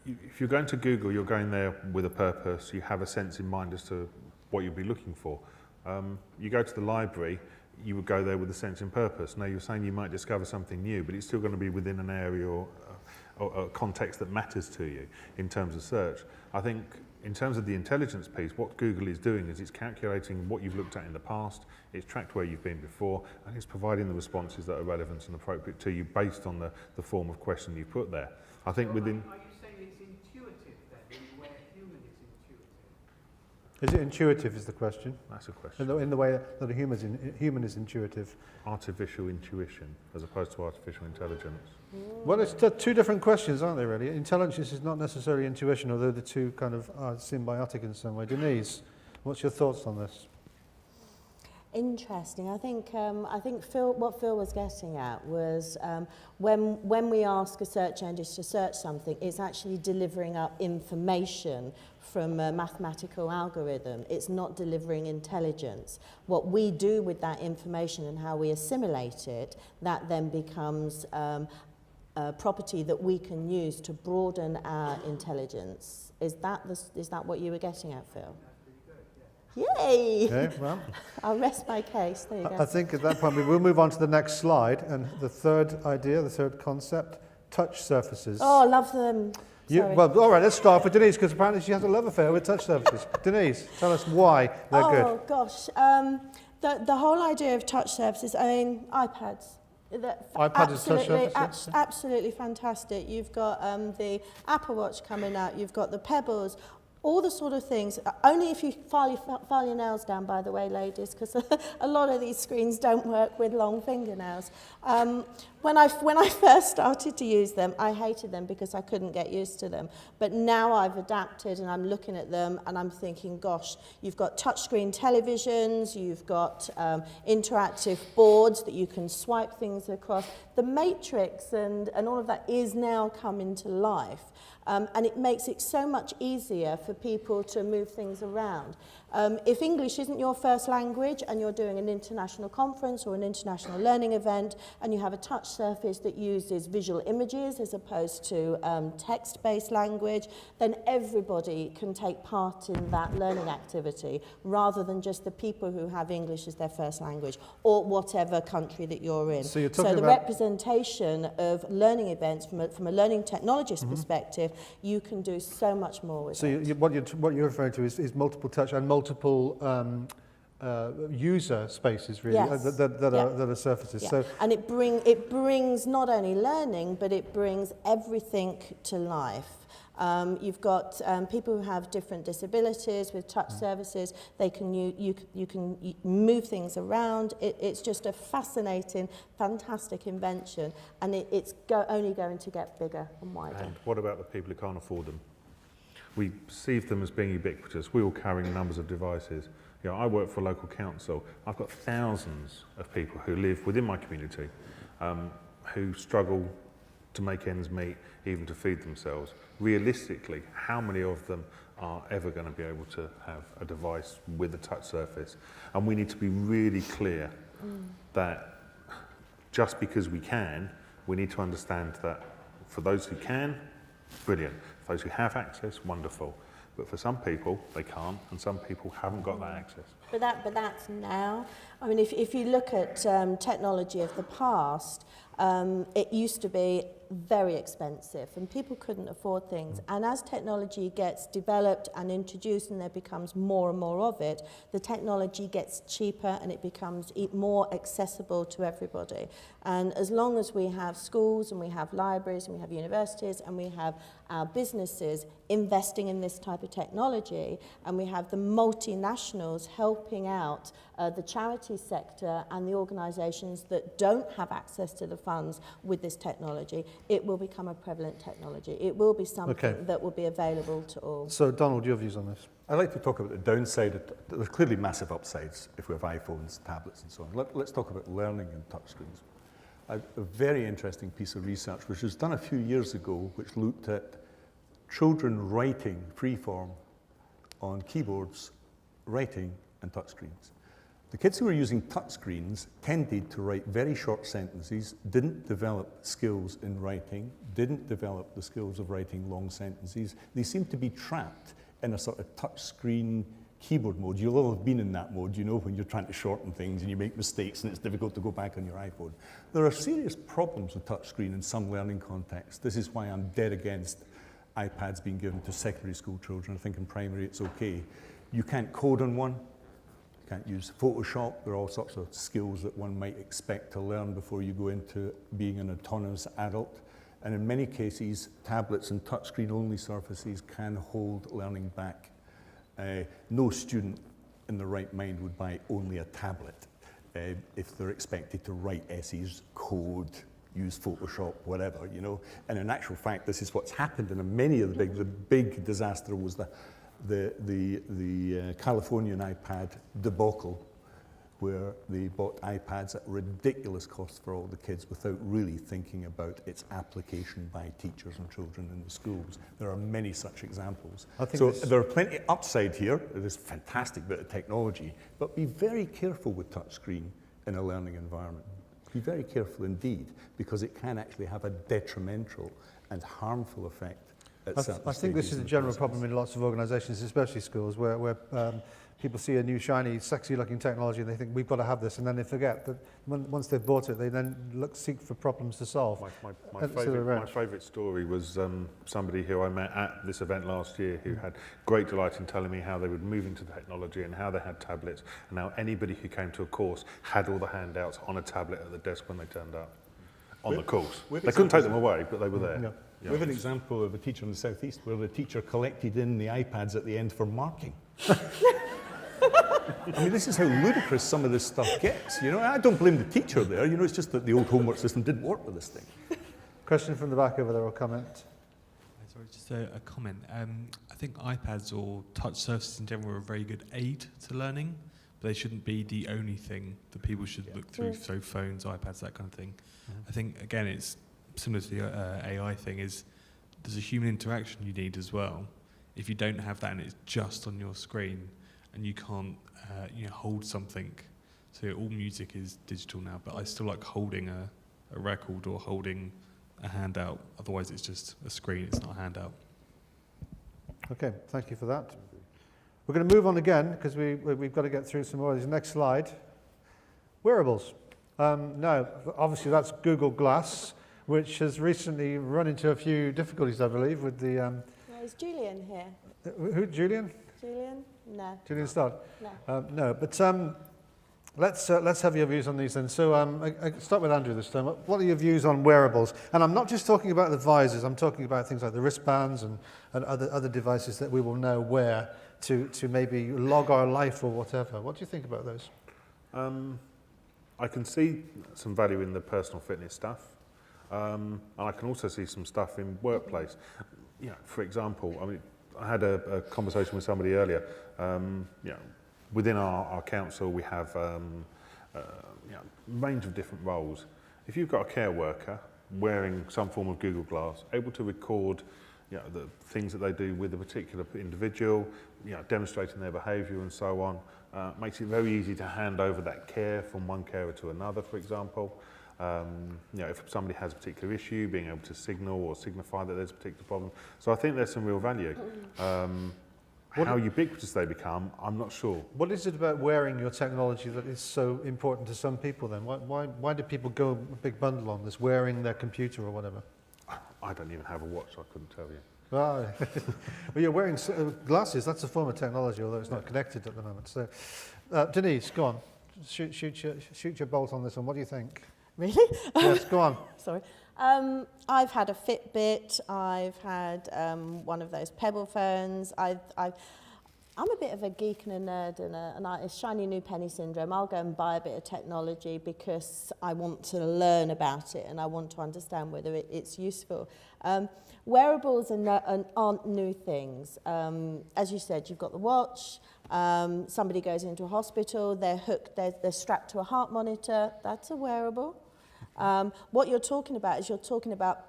if you're going to Google, you're going there with a purpose, you have a sense in mind as to what you'll be looking for. You go to the library, you would go there with a sense and purpose. Now you're saying you might discover something new, but it's still going to be within an area or context that matters to you in terms of search. I think in terms of the intelligence piece, what Google is doing is it's calculating what you've looked at in the past, it's tracked where you've been before, and it's providing the responses that are relevant and appropriate to you based on the form of question you put there. I think within... Are you saying it's intuitive then, in the way a human is intuitive? Is it intuitive is the question? That's a question. In the way that a human is intuitive. Artificial intuition as opposed to artificial intelligence. Well, it's two different questions, aren't they, really? Intelligence is not necessarily intuition, although the two kind of are symbiotic in some way. Denise, what's your thoughts on this? Interesting. I think what Phil was getting at was when we ask a search engine to search something, it's actually delivering up information from a mathematical algorithm. It's not delivering intelligence. What we do with that information and how we assimilate it, that then becomes a property that we can use to broaden our intelligence. Is that what you were getting at, Phil? Yay! Okay, well, I'll rest my case. There you go. I think at that point we will move on to the next slide, and the third idea, the third concept, touch surfaces. Oh, I love them. Well, all right, let's start with Denise, because apparently she has a love affair with touch surfaces. Denise, tell us why they're good. Oh, gosh. The whole idea of touch surfaces, I mean, iPads. iPad is touch surface? Absolutely fantastic. You've got the Apple Watch coming out, you've got the Pebbles, all the sort of things. Only if you file your nails down, by the way, ladies, because a lot of these screens don't work with long fingernails. When I first started to use them, I hated them because I couldn't get used to them. But now I've adapted and I'm looking at them and I'm thinking, gosh, you've got touchscreen televisions, you've got interactive boards that you can swipe things across. The matrix and all of that is now coming to life. And it makes it so much easier for people to move things around. If English isn't your first language and you're doing an international conference or an international learning event and you have a touch surface that uses visual images as opposed to text-based language, then everybody can take part in that learning activity rather than just the people who have English as their first language or whatever country that you're in. So you're talking the about representation of learning events from a learning technologist perspective, you can do so much more with it. So what you're referring to is multiple touch and multiple user spaces, really, Yes. that are surfaces. Yeah. So, and it brings not only learning, but it brings everything to life. You've got people who have different disabilities with touch services. They can you can move things around. It's just a fascinating, fantastic invention, and it's only going to get bigger and wider. And what about the people who can't afford them? We perceive them as being ubiquitous. We all carry numbers of devices. You know, I work for a local council. I've got thousands of people who live within my community who struggle to make ends meet, even to feed themselves. Realistically, how many of them are ever going to be able to have a device with a touch surface? And we need to be really clear that just because we can, we need to understand that for those who can, brilliant. For those who have access, wonderful. But for some people, they can't, and some people haven't got that access. But that's now. I mean, if you look at technology of the past, it used to be very expensive and people couldn't afford things. And as technology gets developed and introduced and there becomes more and more of it, the technology gets cheaper and it becomes more accessible to everybody. And as long as we have schools and we have libraries and we have universities and we have our businesses investing in this type of technology and we have the multinationals helping out the charity sector and the organisations that don't have access to the funds with this technology, it will become a prevalent technology. It will be something that will be available to all. So Donald, your views on this? I'd like to talk about the downside. There's clearly massive upsides if we have iPhones, tablets and so on. Let's talk about learning and touchscreens. A very interesting piece of research which was done a few years ago which looked at children writing freeform on keyboards, writing and touchscreens. The kids who were using touchscreens tended to write very short sentences, didn't develop skills in writing, didn't develop the skills of writing long sentences. They seemed to be trapped in a sort of touchscreen keyboard mode. You'll all have been in that mode, you know, when you're trying to shorten things and you make mistakes and it's difficult to go back on your iPhone. There are serious problems with touchscreen in some learning contexts. This is why I'm dead against iPads being given to secondary school children. I think in primary it's okay. You can't code on one. You can't use Photoshop. There are all sorts of skills that one might expect to learn before you go into being an autonomous adult. And in many cases, tablets and touchscreen only surfaces can hold learning back. No student in the right mind would buy only a tablet if they're expected to write essays, code, use Photoshop, whatever, you know. And in actual fact, this is what's happened in many of the big disaster was the Californian iPad debacle, where they bought iPads at ridiculous costs for all the kids without really thinking about its application by teachers and children in the schools. There are many such examples. So there are plenty upside here. It is a fantastic bit of technology, but be very careful with touchscreen in a learning environment. Be very careful indeed, because it can actually have a detrimental and harmful effect at certain I think this is a general problem in lots of organisations, especially schools, where people see a new, shiny, sexy-looking technology and they think, we've got to have this, and then they forget that once they've bought it, they then seek for problems to solve. My favourite story was somebody who I met at this event last year who had great delight in telling me how they were moving to technology and how they had tablets, and now anybody who came to a course had all the handouts on a tablet at the desk when they turned up on the course. They couldn't take them away, but they were there. No. Yeah. We have an example of a teacher in the southeast where the teacher collected in the iPads at the end for marking. I mean, this is how ludicrous some of this stuff gets. You know, I don't blame the teacher there. You know, it's just that the old homework system didn't work with this thing. Question from the back over there, or comment? Sorry, just a comment. I think iPads or touch surfaces in general are a very good aid to learning, but they shouldn't be the only thing that people should look through. So phones, iPads, that kind of thing. I think, again, it's similar to the AI thing, is there's a human interaction you need as well. If you don't have that and it's just on your screen and you can't hold something, so all music is digital now, but I still like holding a record or holding a handout. Otherwise it's just a screen, it's not a handout. Okay, thank you for that. We're going to move on again because we've got to get through some more of these. Next slide. Wearables. Now, obviously that's Google Glass, which has recently run into a few difficulties, I believe, with the... Is Julian here? Who, Julian? Julian? No. Julian Stodd? No. No, but let's have your views on these then. So I start with Andrew this time. What are your views on wearables? And I'm not just talking about the visors, I'm talking about things like the wristbands and other devices that we will now wear to maybe log our life or whatever. What do you think about those? I can see some value in the personal fitness stuff. And I can also see some stuff in workplace. You know, for example, I mean, I had a conversation with somebody earlier. Within our council, we have a range of different roles. If you've got a care worker wearing some form of Google Glass, able to record the things that they do with a particular individual, demonstrating their behaviour and so on, makes it very easy to hand over that care from one carer to another, for example. If somebody has a particular issue, being able to signal or signify that there's a particular problem. So I think there's some real value. How ubiquitous they become, I'm not sure. What is it about wearing your technology that is so important to some people then? Why do people go a big bundle on this, wearing their computer or whatever? I don't even have a watch, so I couldn't tell you. Well, you're wearing glasses, that's a form of technology, although it's not connected at the moment. So, Denise, go on. Shoot your bolt on this one. What do you think? Really? Yes, go on. Sorry. I've had a Fitbit. I've had one of those Pebble phones. I'm a bit of a geek and a nerd and it's shiny new penny syndrome. I'll go and buy a bit of technology because I want to learn about it and I want to understand whether it's useful. Wearables aren't new things. As you said, you've got the watch. Somebody goes into a hospital. They're hooked. They're strapped to a heart monitor. That's a wearable. What you're talking about is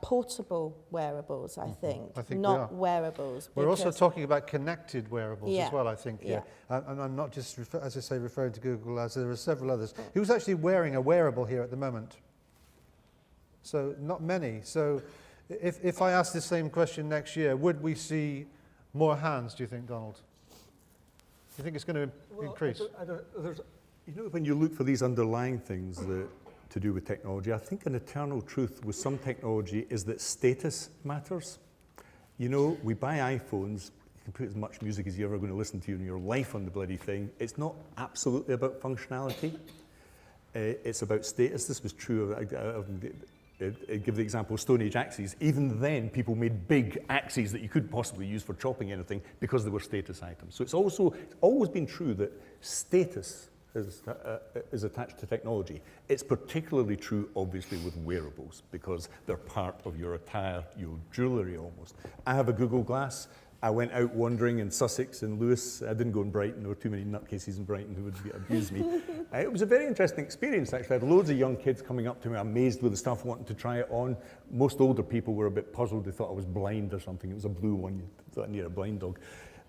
portable wearables, I think not wearables. We're also talking about connected wearables as well, I think. Yeah. And I'm not just, as I say, referring to Google as there are several others. Who's actually wearing a wearable here at the moment? So not many. So if I ask the same question next year, would we see more hands, do you think, Donald? you think it's going to increase? You know, when you look for these underlying things that to do with technology, I think an eternal truth with some technology is that status matters. You know, we buy iPhones, you can put as much music as you're ever going to listen to in your life on the bloody thing. It's not absolutely about functionality. It's about status. This was true of give the example of Stone Age axes. Even then, people made big axes that you couldn't possibly use for chopping anything because they were status items. So it's always been true that status is attached to technology. It's particularly true, obviously, with wearables because they're part of your attire, your jewellery almost. I have a Google Glass. I went out wandering in Sussex and Lewis. I didn't go in Brighton. There were too many nutcases in Brighton who would abuse me. It was a very interesting experience, actually. I had loads of young kids coming up to me, amazed with the stuff, wanting to try it on. Most older people were a bit puzzled. They thought I was blind or something. It was a blue one. You thought I needed a blind dog.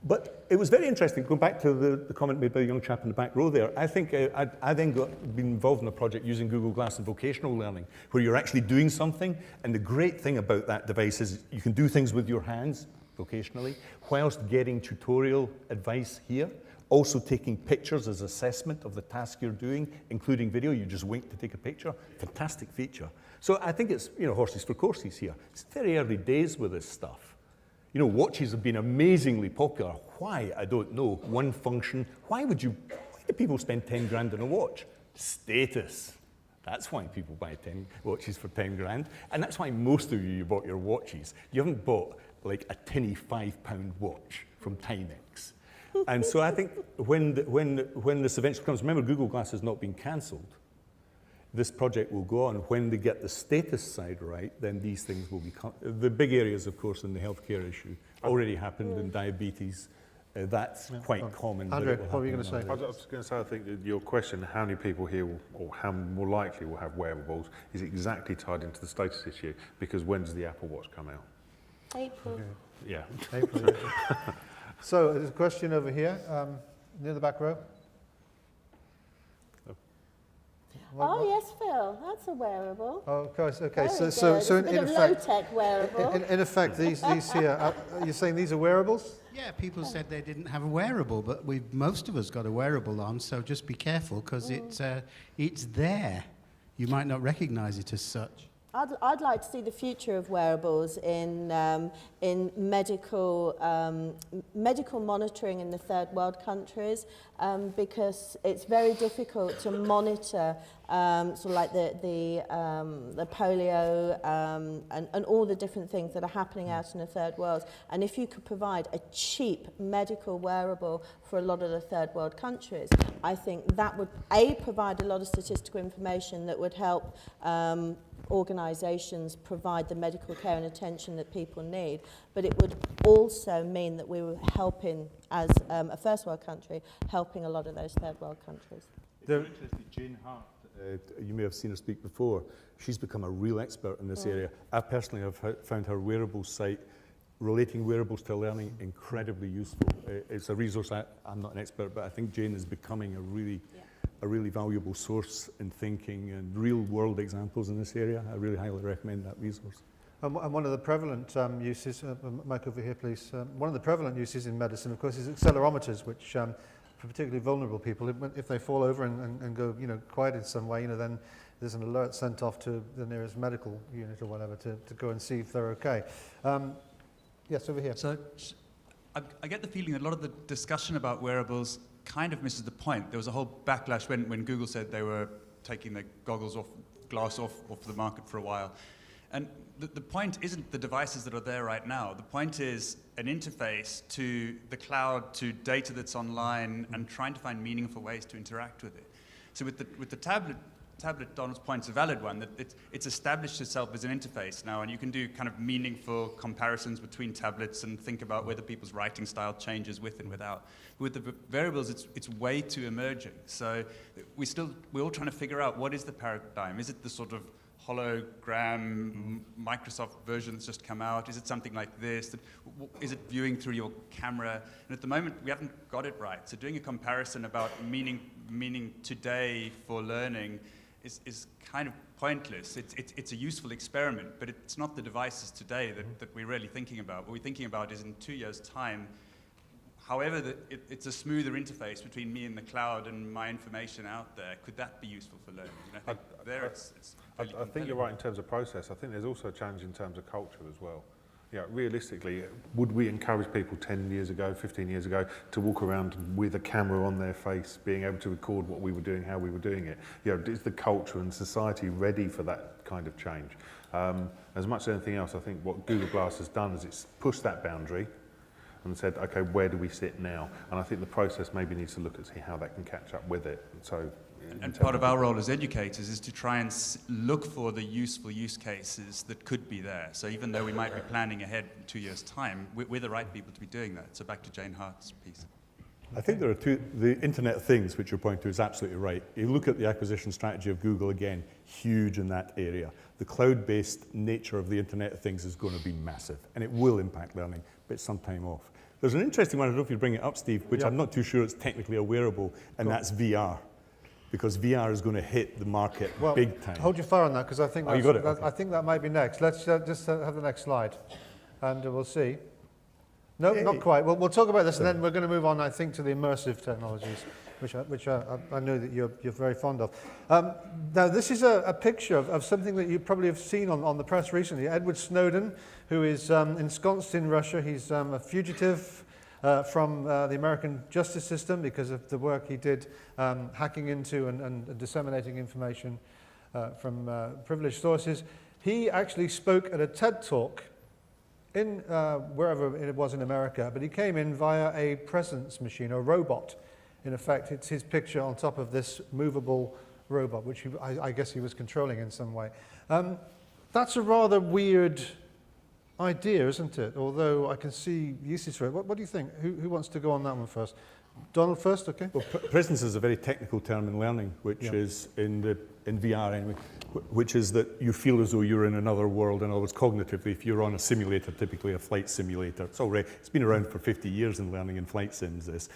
But it was very interesting. Going back to the comment made by the young chap in the back row there, I think I then been involved in a project using Google Glass in vocational learning, where you're actually doing something. And the great thing about that device is you can do things with your hands, vocationally, whilst getting tutorial advice here, also taking pictures as assessment of the task you're doing, including video. You just wink to take a picture. Fantastic feature. So I think it's, you know, horses for courses here. It's very early days with this stuff. You know, watches have been amazingly popular. Why? I don't know. One function. Why do people spend 10 grand on a watch? Status. That's why people buy 10 watches for 10 grand. And that's why most of you bought your watches. You haven't bought like a tinny £5 watch from Timex. And so I think when this eventually comes, remember Google Glass has not been cancelled. This project will go on. When they get the status side right, then these things will become, the big areas, of course, in the healthcare issue already happened in diabetes. That's quite common. Andre, what were you going to say? I was going to say, I think that your question, how many people here will, or how more likely will have wearables, is exactly tied into the status issue, because when does the Apple Watch come out? April. Yeah. April. So there's a question over here, near the back row. Oh yes, Phil, that's a wearable. Oh, of course. Okay. Very So good. in It's a bit of effect, low-tech wearable. in effect, these here, you're saying these are wearables? Yeah, people said they didn't have a wearable, but most of us got a wearable on, so just be careful because it's there. You might not recognise it as such. I'd like to see the future of wearables in medical monitoring in the third world countries, because it's very difficult to monitor sort of like the polio and all the different things that are happening out in the third world. And if you could provide a cheap medical wearable for a lot of the third world countries, I think that would provide a lot of statistical information that would help organisations provide the medical care and attention that people need, but it would also mean that we were helping, as a first world country, helping a lot of those third world countries. Jane Hart, you may have seen her speak before. She's become a real expert in this area. I personally have found her wearables site, relating wearables to learning, incredibly useful. It's a resource. I'm not an expert, but I think Jane is becoming a really valuable source in thinking and real-world examples in this area. I really highly recommend that resource. And one of the prevalent uses, Mike over here please, one of the prevalent uses in medicine, of course, is accelerometers, which for particularly vulnerable people, if they fall over and go, quiet in some way, then there's an alert sent off to the nearest medical unit or whatever to go and see if they're okay. Yes, over here. So I get the feeling that a lot of the discussion about wearables kind of misses the point. There was a whole backlash when Google said they were taking the glass off the market for a while. And the point isn't the devices that are there right now. The point is an interface to the cloud, to data that's online, and trying to find meaningful ways to interact with it. So with the tablet, Donald's point's a valid one, that it's established itself as an interface now, and you can do kind of meaningful comparisons between tablets and think about whether people's writing style changes with and without. With the variables, it's way too emerging. So we're all trying to figure out what is the paradigm. Is it the sort of hologram Microsoft version that's just come out? Is it something like this? Is it viewing through your camera? And at the moment, we haven't got it right. So doing a comparison about meaning today for learning is kind of pointless. It's a useful experiment, but it's not the devices today that we're really thinking about. What we're thinking about is in 2 years' time, however it's a smoother interface between me and the cloud and my information out there, could that be useful for learning? And I think I think you're right in terms of process. I think there's also a challenge in terms of culture as well. Yeah, realistically, would we encourage people 10 years ago, 15 years ago, to walk around with a camera on their face, being able to record what we were doing, how we were doing it? You know, is the culture and society ready for that kind of change? As much as anything else, I think what Google Glass has done is it's pushed that boundary and said, okay, where do we sit now? And I think the process maybe needs to look at see how that can catch up with it. So, and part of our role as educators is to try and look for the useful use cases that could be there. So even though we might be planning ahead in 2 years' time, we're the right people to be doing that. So back to Jane Hart's piece. I think there are the Internet of Things, which you're pointing to, is absolutely right. You look at the acquisition strategy of Google again, huge in that area. The cloud-based nature of the Internet of Things is going to be massive, and it will impact learning, but it's some time off. There's an interesting one, I don't know if you bring it up, Steve, which I'm not too sure it's technically a wearable, and that's VR. Because VR is going to hit the market big time. Hold your fire on that, because I think you got it. I think that might be next. Let's just have the next slide, and we'll see. No, not quite. We'll talk about this, and then we're going to move on, I think, to the immersive technologies, which I know that you're very fond of. Now, this is a picture of something that you probably have seen on the press recently. Edward Snowden, who is ensconced in Russia. He's a fugitive from the American justice system because of the work he did hacking into and disseminating information from privileged sources. He actually spoke at a TED Talk in wherever it was in America, but he came in via a presence machine, a robot. In effect, it's his picture on top of this movable robot, which I guess he was controlling in some way. That's a rather weird idea, isn't it? Although I can see uses for it. What do you think? Who wants to go on that one first? Donald first, okay. Well, presence is a very technical term in learning, which is in VR anyway, which is that you feel as though you're in another world. In other words, cognitively, if you're on a simulator, typically a flight simulator, it's been around for 50 years in learning in flight sims. As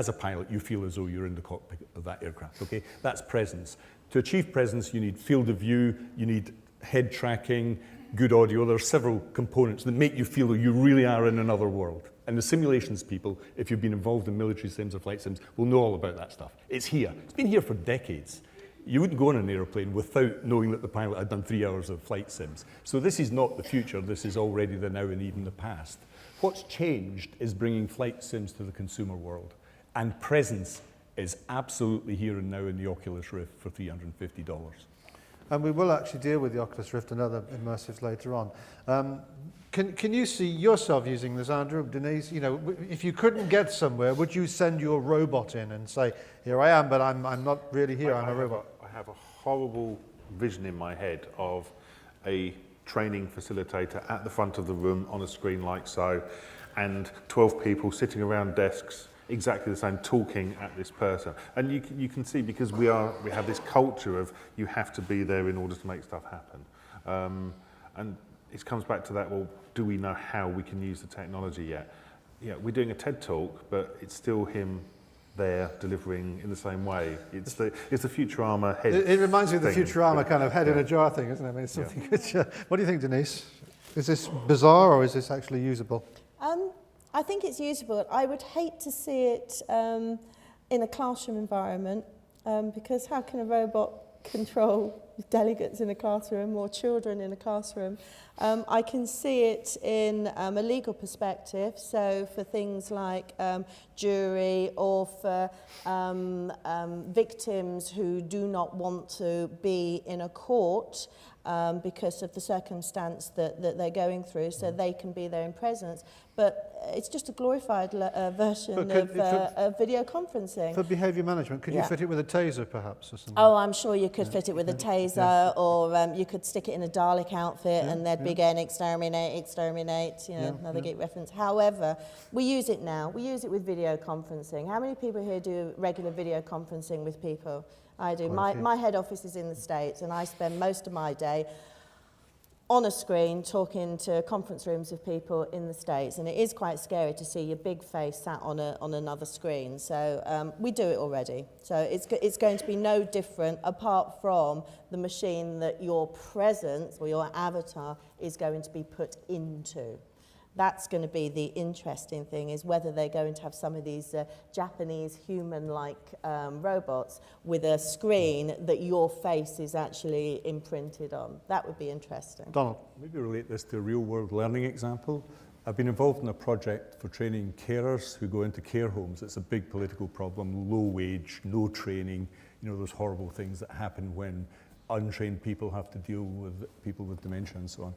a pilot, you feel as though you're in the cockpit of that aircraft. Okay, that's presence. To achieve presence, you need field of view, you need head tracking, good audio. There are several components that make you feel that you really are in another world. And the simulations people, if you've been involved in military sims or flight sims, will know all about that stuff. It's here. It's been here for decades. You wouldn't go on an aeroplane without knowing that the pilot had done 3 hours of flight sims. So this is not the future. This is already the now and even the past. What's changed is bringing flight sims to the consumer world. And presence is absolutely here and now in the Oculus Rift for $350. And we will actually deal with the Oculus Rift and other immersives later on. Can you see yourself using this, Andrew, Denise? You know, if you couldn't get somewhere, would you send your robot in and say, "Here I am, but I'm not really here. I'm a robot." I have a horrible vision in my head of a training facilitator at the front of the room on a screen like so, and 12 people sitting around desks exactly the same, talking at this person. And you can see, because we have this culture of you have to be there in order to make stuff happen. And it comes back to that, well, do we know how we can use the technology yet? Yeah, we're doing a TED Talk, but it's still him there delivering in the same way. It's the Futurama head. It reminds me of the thing. Futurama kind of head in a jar thing, isn't it? I mean, it's something which, what do you think, Denise? Is this bizarre or is this actually usable? I think it's usable. I would hate to see it in a classroom environment because how can a robot control delegates in a classroom or children in a classroom? I can see it in a legal perspective, so for things like jury or for victims who do not want to be in a court because of the circumstance that they're going through, so they can be there in presence. But it's just a glorified version of video conferencing. For behaviour management, could you fit it with a taser perhaps or something? Oh, I'm sure you could fit it with a taser, or you could stick it in a Dalek outfit and they'd be going exterminate, you know, another geek reference. However, we use it now. We use it with video conferencing. How many people here do regular video conferencing with people? I do. My head office is in the States, and I spend most of my day on a screen talking to conference rooms of people in the States, and it is quite scary to see your big face sat on another screen. So we do it already. So it's going to be no different apart from the machine that your presence or your avatar is going to be put into. That's going to be the interesting thing, is whether they're going to have some of these Japanese human-like robots with a screen that your face is actually imprinted on. That would be interesting. Donald. Maybe relate this to a real-world learning example. I've been involved in a project for training carers who go into care homes. It's a big political problem, low wage, no training, you know, those horrible things that happen when untrained people have to deal with people with dementia and so on.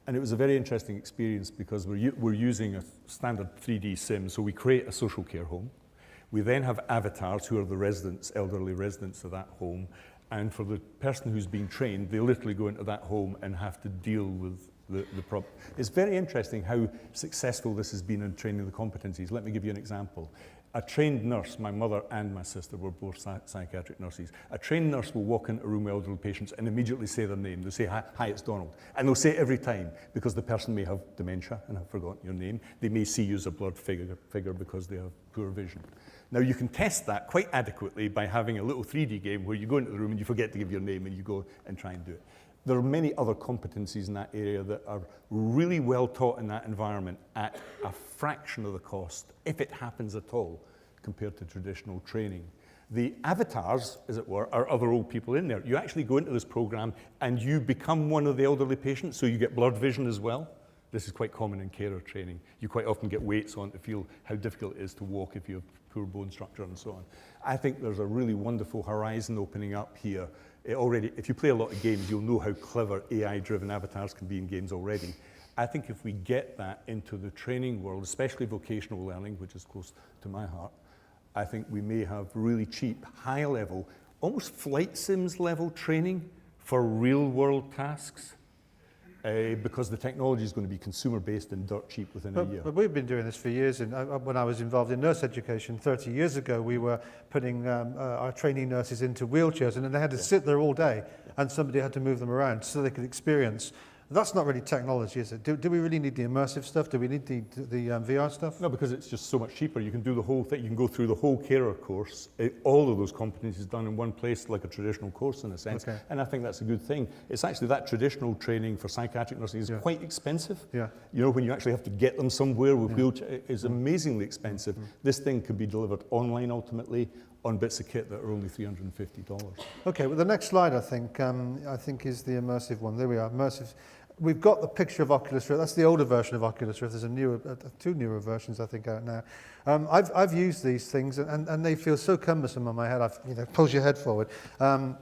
And it was a very interesting experience because we're using a standard 3D sim, so we create a social care home. We then have avatars who are the residents, elderly residents of that home, and for the person who's being trained, they literally go into that home and have to deal with the problem. It's very interesting how successful this has been in training the competencies. Let me give you an example. A trained nurse, my mother and my sister were both psychiatric nurses. A trained nurse will walk into a room with elderly patients and immediately say their name. They'll say, hi, it's Donald. And they'll say it every time because the person may have dementia and have forgotten your name. They may see you as a blurred figure because they have poor vision. Now, you can test that quite adequately by having a little 3D game where you go into the room and you forget to give your name and you go and try and do it. There are many other competencies in that area that are really well taught in that environment at a fraction of the cost, if it happens at all, compared to traditional training. The avatars, as it were, are other old people in there. You actually go into this program and you become one of the elderly patients, so you get blurred vision as well. This is quite common in carer training. You quite often get weights on to feel how difficult it is to walk if you have poor bone structure and so on. I think there's a really wonderful horizon opening up here. Already, if you play a lot of games, you'll know how clever AI-driven avatars can be in games already. I think if we get that into the training world, especially vocational learning, which is close to my heart, I think we may have really cheap, high-level, almost flight sims level training for real-world tasks. Because the technology is going to be consumer-based and dirt cheap within a year. But we've been doing this for years. And when I was involved in nurse education 30 years ago, we were putting our trainee nurses into wheelchairs, and then they had to sit there all day, and somebody had to move them around so they could experience. That's not really technology, is it? Do we really need the immersive stuff? Do we need the VR stuff? No, because it's just so much cheaper. You can do the whole thing. You can go through the whole carer course. All of those competencies done in one place, like a traditional course in a sense. Okay. And I think that's a good thing. It's actually that traditional training for psychiatric nurses is quite expensive. Yeah. You know, when you actually have to get them somewhere with wheelchair, it is amazingly expensive. This thing could be delivered online ultimately on bits of kit that are only $350. Okay, well, the next slide, I think is the immersive one. There we are, immersive. We've got the picture of Oculus Rift. That's the older version of Oculus Rift. There's a newer, two newer versions, I think, out now. I've used these things, and they feel so cumbersome on my head. Pulls your head forward. Who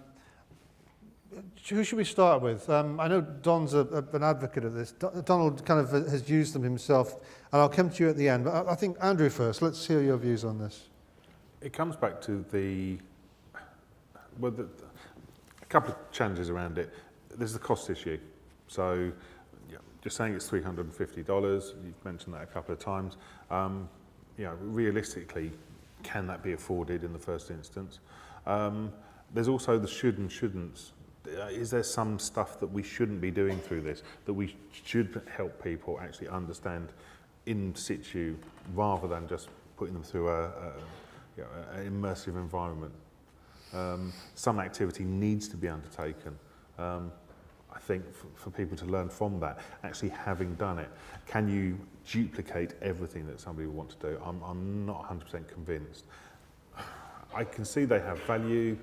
should we start with? I know Don's an advocate of this. Donald kind of has used them himself, and I'll come to you at the end. But I think Andrew first. Let's hear your views on this. It comes back to a couple of challenges around it. There's the cost issue. So, just saying it's $350. You've mentioned that a couple of times. Realistically, can that be afforded in the first instance? There's also the should and shouldn'ts. Is there some stuff that we shouldn't be doing through this, that we should help people actually understand in situ, rather than just putting them through an immersive environment? Some activity needs to be undertaken. I think for people to learn from that, actually having done it, can you duplicate everything that somebody would want to do? I'm not 100% convinced. I can see they have value,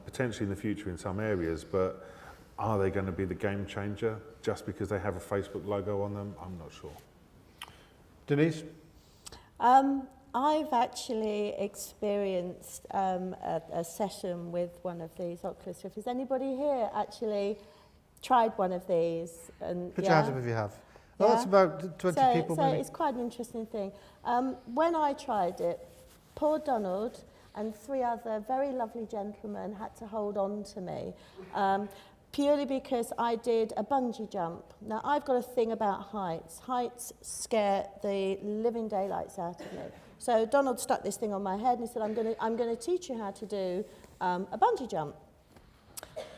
potentially in the future in some areas, but are they going to be the game changer just because they have a Facebook logo on them? I'm not sure. Denise? I've actually experienced a session with one of these Oculus Rift. Has anybody here actually tried one of these? And put your hands up if you have. Well, that's about 20 people. So it's quite an interesting thing. When I tried it, poor Donald and 3 other very lovely gentlemen had to hold on to me, purely because I did a bungee jump. Now, I've got a thing about heights. Heights scare the living daylights out of me. So Donald stuck this thing on my head and he said, I'm going to teach you how to do a bungee jump.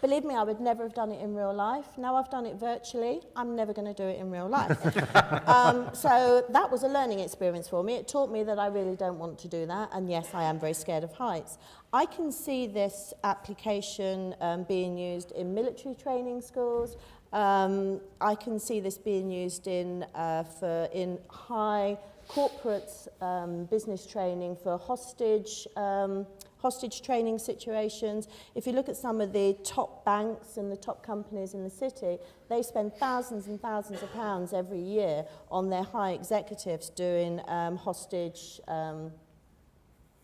Believe me, I would never have done it in real life. Now I've done it virtually, I'm never going to do it in real life. So that was a learning experience for me. It taught me that I really don't want to do that, and yes, I am very scared of heights. I can see this application being used in military training schools. I can see this being used in high corporate business training for hostage training situations. If you look at some of the top banks and the top companies in the city, they spend thousands and thousands of pounds every year on their high executives doing hostage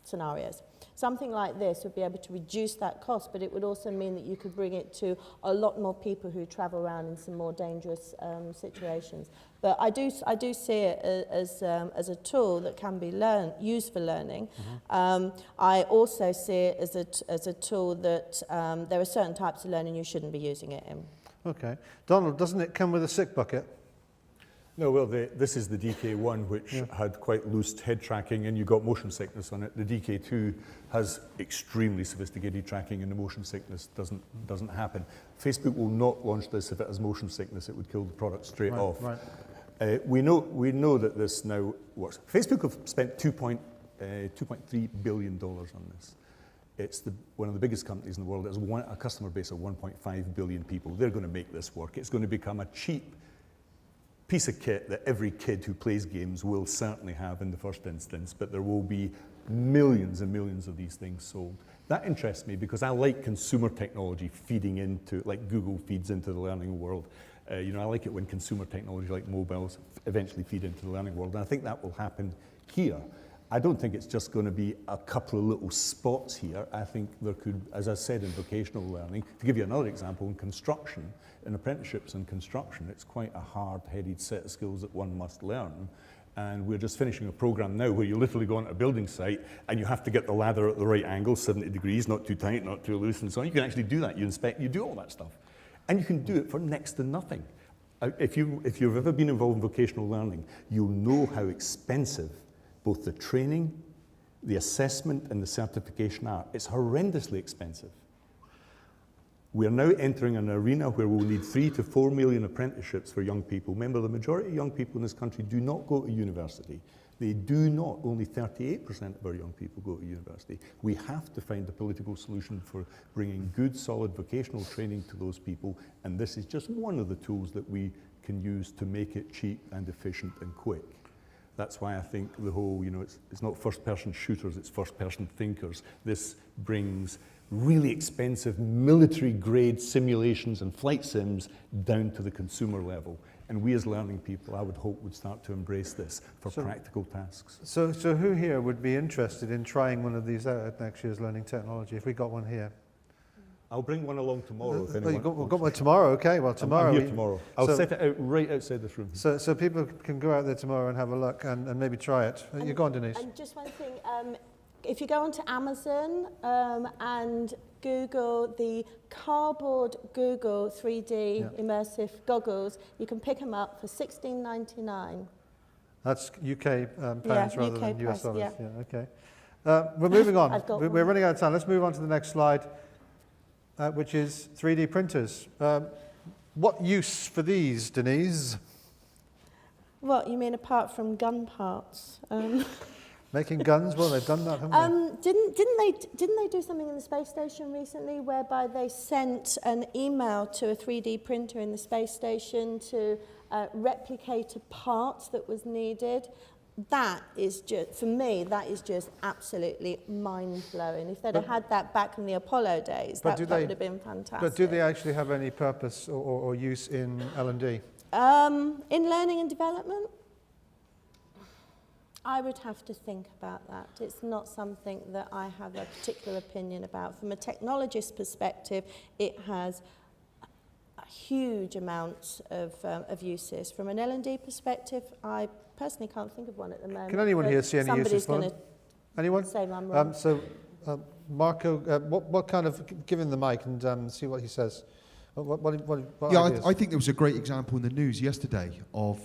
scenarios. Something like this would be able to reduce that cost, but it would also mean that you could bring it to a lot more people who travel around in some more dangerous situations. But I do see it as a tool that can be used for learning. I also see it as a tool that there are certain types of learning you shouldn't be using it in. Okay. Donald, doesn't it come with a sick bucket? No, well, this is the DK1, which had quite loose head tracking, and you got motion sickness on it. The DK2 has extremely sophisticated tracking, and the motion sickness doesn't happen. Facebook will not launch this if it has motion sickness. It would kill the product straight off. Right. We know that this now works. Facebook have spent $2.3 billion on this. It's one of the biggest companies in the world. It has a customer base of 1.5 billion people. They're going to make this work. It's going to become a cheap piece of kit that every kid who plays games will certainly have in the first instance, but there will be millions and millions of these things sold. That interests me because I like consumer technology feeding into, like Google feeds into the learning world. I like it when consumer technology like mobiles eventually feed into the learning world, and I think that will happen here. I don't think it's just going to be a couple of little spots here. I think there could, as I said, in vocational learning, to give you another example, in construction, in apprenticeships in construction, it's quite a hard-headed set of skills that one must learn. And we're just finishing a program now where you literally go onto a building site and you have to get the ladder at the right angle, 70 degrees, not too tight, not too loose, and so on. You can actually do that. You inspect, you do all that stuff. And you can do it for next to nothing. If you've ever been involved in vocational learning, you'll know how expensive both the training, the assessment, and the certification are. It's horrendously expensive. We are now entering an arena where we'll need 3 to 4 million apprenticeships for young people. Remember, the majority of young people in this country do not go to university. They do not. Only 38% of our young people go to university. We have to find a political solution for bringing good, solid vocational training to those people, and this is just one of the tools that we can use to make it cheap and efficient and quick. That's why I think the whole, it's not first-person shooters, it's first-person thinkers. This brings really expensive military-grade simulations and flight sims down to the consumer level. And we as learning people, I would hope, would start to embrace this for practical tasks. So who here would be interested in trying one of these out at next year's Learning Technology, if we got one here? I'll bring one along tomorrow. If anyone we've got one tomorrow, okay. Well, tomorrow. I'm here tomorrow. I'll set it out right outside this room. So people can go out there tomorrow and have a look and maybe try it. You go on, Denise. And just one thing, if you go onto Amazon and Google the cardboard Google 3D immersive goggles, you can pick them up for $16.99. That's UK pounds rather than US dollars. Yeah. Okay. We're moving on. We're running out of time. Let's move on to the next slide, which is 3D printers. What use for these, Denise? What, you mean apart from gun parts? Making guns? Well, they've done that, haven't they? Didn't they do something in the space station recently whereby they sent an email to a 3D printer in the space station to replicate a part that was needed? That is just, for me, that is just absolutely mind-blowing. If they'd have had that back in the Apollo days, that would have been fantastic. But do they actually have any purpose or use in L&D? In learning and development? I would have to think about that. It's not something that I have a particular opinion about. From a technologist perspective, it has a huge amount of uses. From an L&D perspective, I personally can't think of one at the moment. Can anyone here see any uses for them? Anyone? Say I'm wrong. Marco, what kind of, give him the mic and see what he says. I think there was a great example in the news yesterday of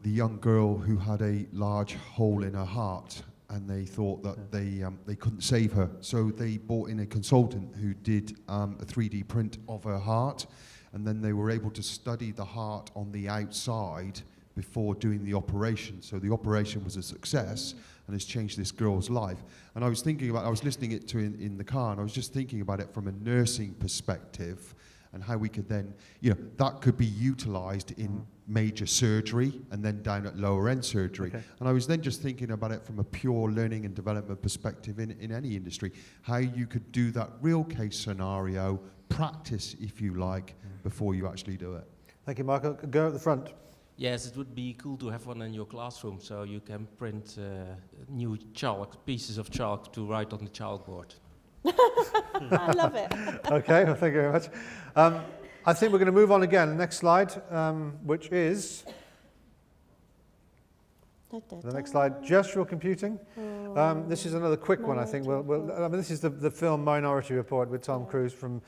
the young girl who had a large hole in her heart, and they thought that they couldn't save her. So they brought in a consultant who did a 3D print of her heart, and then they were able to study the heart on the outside before doing the operation. So the operation was a success and has changed this girl's life. And I was thinking about, I was listening it to in the car, and I was just thinking about it from a nursing perspective, and how we could then, that could be utilized in major surgery and then down at lower end surgery. Okay. And I was then just thinking about it from a pure learning and development perspective in any industry, how you could do that real case scenario, practice, if you like, before you actually do it. Thank you, Marco. Go at the front. Yes, it would be cool to have one in your classroom, so you can print new chalk, pieces of chalk to write on the chalkboard. I love it. Okay, well, thank you very much. I think we're going to move on again. Next slide, which is the next slide, gestural computing. This is another quick one, I think. This is the film Minority Report with Tom Cruise from,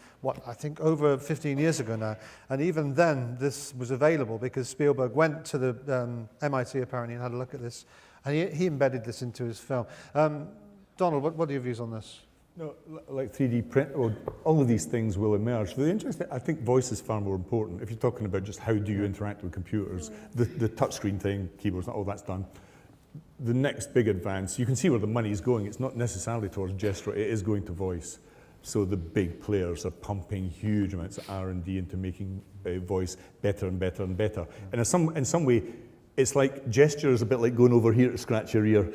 I think over 15 years ago now. And even then, this was available because Spielberg went to the MIT apparently and had a look at this. And he embedded this into his film. Donald, what are your views on this? No, like 3D print, well, all of these things will emerge. The interesting, I think voice is far more important. If you're talking about just how do you interact with computers, the touchscreen thing, keyboards, all that's done. The next big advance, you can see where the money is going. It's not necessarily towards gesture, it is going to voice. So the big players are pumping huge amounts of R&D into making voice better and better and better. And in some way, it's like gesture is a bit like going over here to scratch your ear.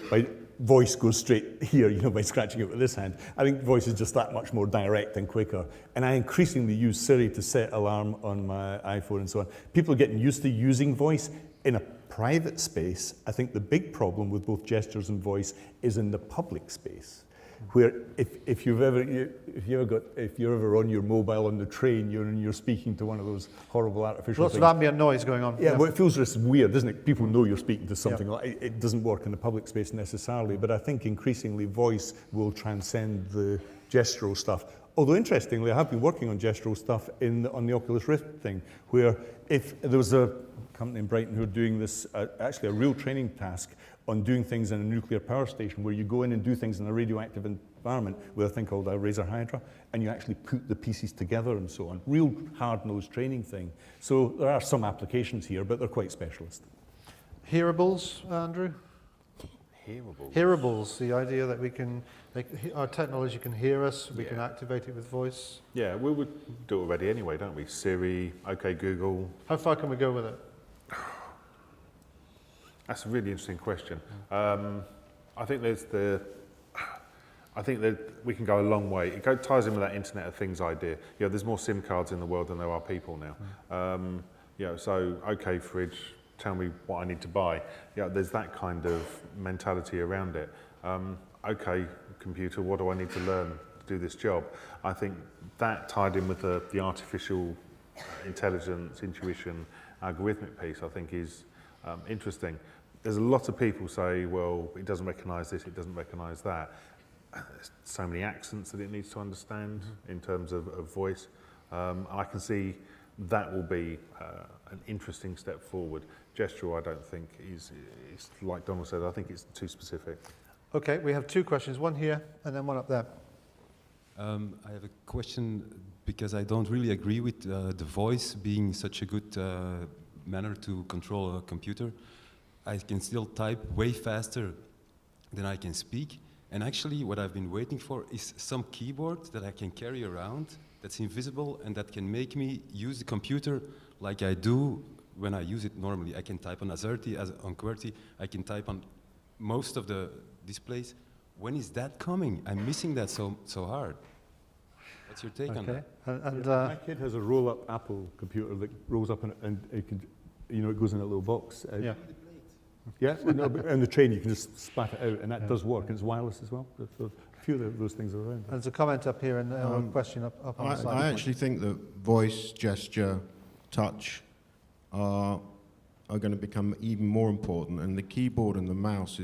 Voice goes straight here, by scratching it with this hand. I think voice is just that much more direct and quicker. And I increasingly use Siri to set alarm on my iPhone and so on. People are getting used to using voice in a private space. I think the big problem with both gestures and voice is in the public space, where if you're ever on your mobile on the train, you're speaking to one of those horrible artificial Lots things. of ambient noise going on. Yeah, well, it feels just weird, doesn't it? People know you're speaking to something. Like it doesn't work in the public space necessarily, but I think increasingly voice will transcend the gestural stuff. Although interestingly, I have been working on gestural stuff on the Oculus Rift thing, where if there was a company in Brighton who are doing this, actually a real training task on doing things in a nuclear power station, where you go in and do things in a radioactive environment with a thing called a Razor Hydra, and you actually put the pieces together and so on. Real hard-nosed training thing. So there are some applications here, but they're quite specialist. Hearables, Andrew? Hearables? Hearables, the idea that our technology can hear us, we can activate it with voice. Yeah, we would do it already anyway, don't we? Siri, OK Google. How far can we go with it? That's a really interesting question. I think that we can go a long way. It ties in with that Internet of Things idea. There's more SIM cards in the world than there are people now. So OK fridge, tell me what I need to buy. There's that kind of mentality around it. OK computer, what do I need to learn to do this job? I think that tied in with the artificial intelligence, intuition, algorithmic piece, I think is interesting. There's a lot of people say, well, it doesn't recognise this, it doesn't recognise that. There's so many accents that it needs to understand in terms of voice. I can see that will be an interesting step forward. Gestural, I don't think, is like Donald said, I think it's too specific. Okay, we have two questions, one here and then one up there. I have a question because I don't really agree with the voice being such a good manner to control a computer. I can still type way faster than I can speak. And actually what I've been waiting for is some keyboard that I can carry around that's invisible and that can make me use the computer like I do when I use it normally. I can type on assorted, on QWERTY, I can type on most of the displays. When is that coming? I'm missing that so hard. What's your take on that? And my kid has a roll-up Apple computer that rolls up and it can, it goes in a little box. Yeah, on the train you can just spat it out, and that does work, and it's wireless as well. So a few of those things are around. And there's a comment up here and a question up on the side. I actually think that voice, gesture, touch are going to become even more important, and the keyboard and the mouse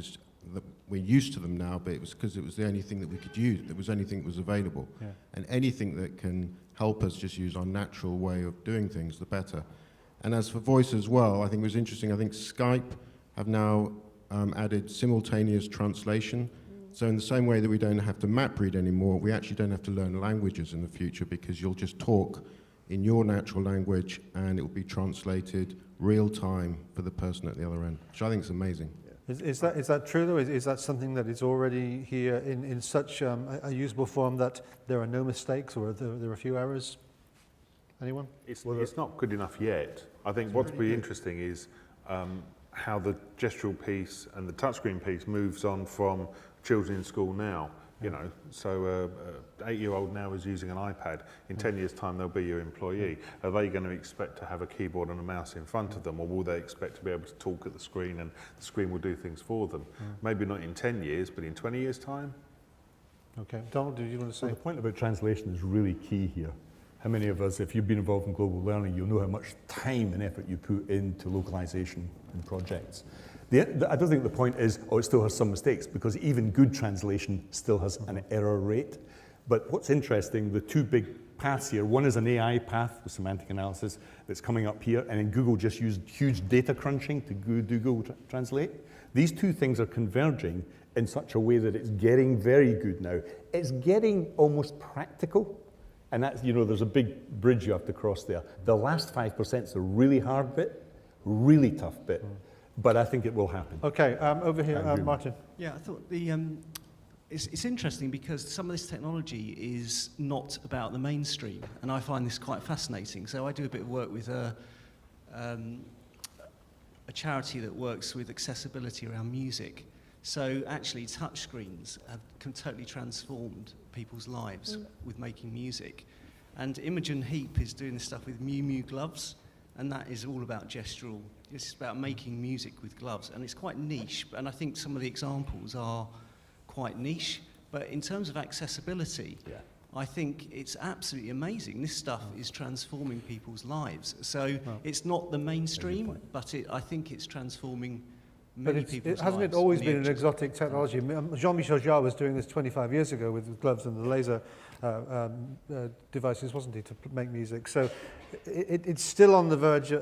we're used to them now, but it was because it was the only thing that we could use. It was anything that was available, and anything that can help us just use our natural way of doing things, the better. And as for voice as well, I think it was interesting. I think Skype have now added simultaneous translation, So in the same way that we don't have to map read anymore, we actually don't have to learn languages in the future, because you'll just talk in your natural language and it will be translated real time for the person at the other end, which I think is amazing. Is that true though? Is that something that is already here in such a usable form that there are no mistakes, or there are a few errors? Anyone? It's not good enough yet. I think what's really interesting is how the gestural piece and the touchscreen piece moves on from children in school now. You know, so an 8-year-old now is using an iPad. In 10 years' time, they'll be your employee. Are they going to expect to have a keyboard and a mouse in front of them, or will they expect to be able to talk at the screen and the screen will do things for them? Maybe not in 10 years, but in 20 years' time? Okay. Donald, do you want to say? Well, the point about translation is really key here. How many of us, if you've been involved in global learning, you'll know how much time and effort you put into localization in projects. I don't think the point is, oh, it still has some mistakes, because even good translation still has an error rate. But what's interesting, the two big paths here, one is an AI path with semantic analysis that's coming up here, and then Google just used huge data crunching to do Google Translate. These two things are converging in such a way that it's getting very good now. It's getting almost practical. And that's, you know, there's a big bridge you have to cross there. The last 5% is a really hard bit, really tough bit. But I think it will happen. Okay, over here, Martin. Yeah, I thought it's interesting because some of this technology is not about the mainstream, and I find this quite fascinating. So I do a bit of work with a charity that works with accessibility around music. So actually, touchscreens have totally transformed people's lives with making music. And Imogen Heap is doing this stuff with Miu Miu gloves, and that is all about gestural. It's about making music with gloves, and it's quite niche, and I think some of the examples are quite niche, but in terms of accessibility, I think it's absolutely amazing. This stuff is transforming people's lives. So it's not the mainstream, but I think it's transforming many people's lives. Hasn't it always been an exotic technology? Jean-Michel Jarre was doing this 25 years ago with gloves and the laser devices, wasn't he, to make music? So it's still on the verge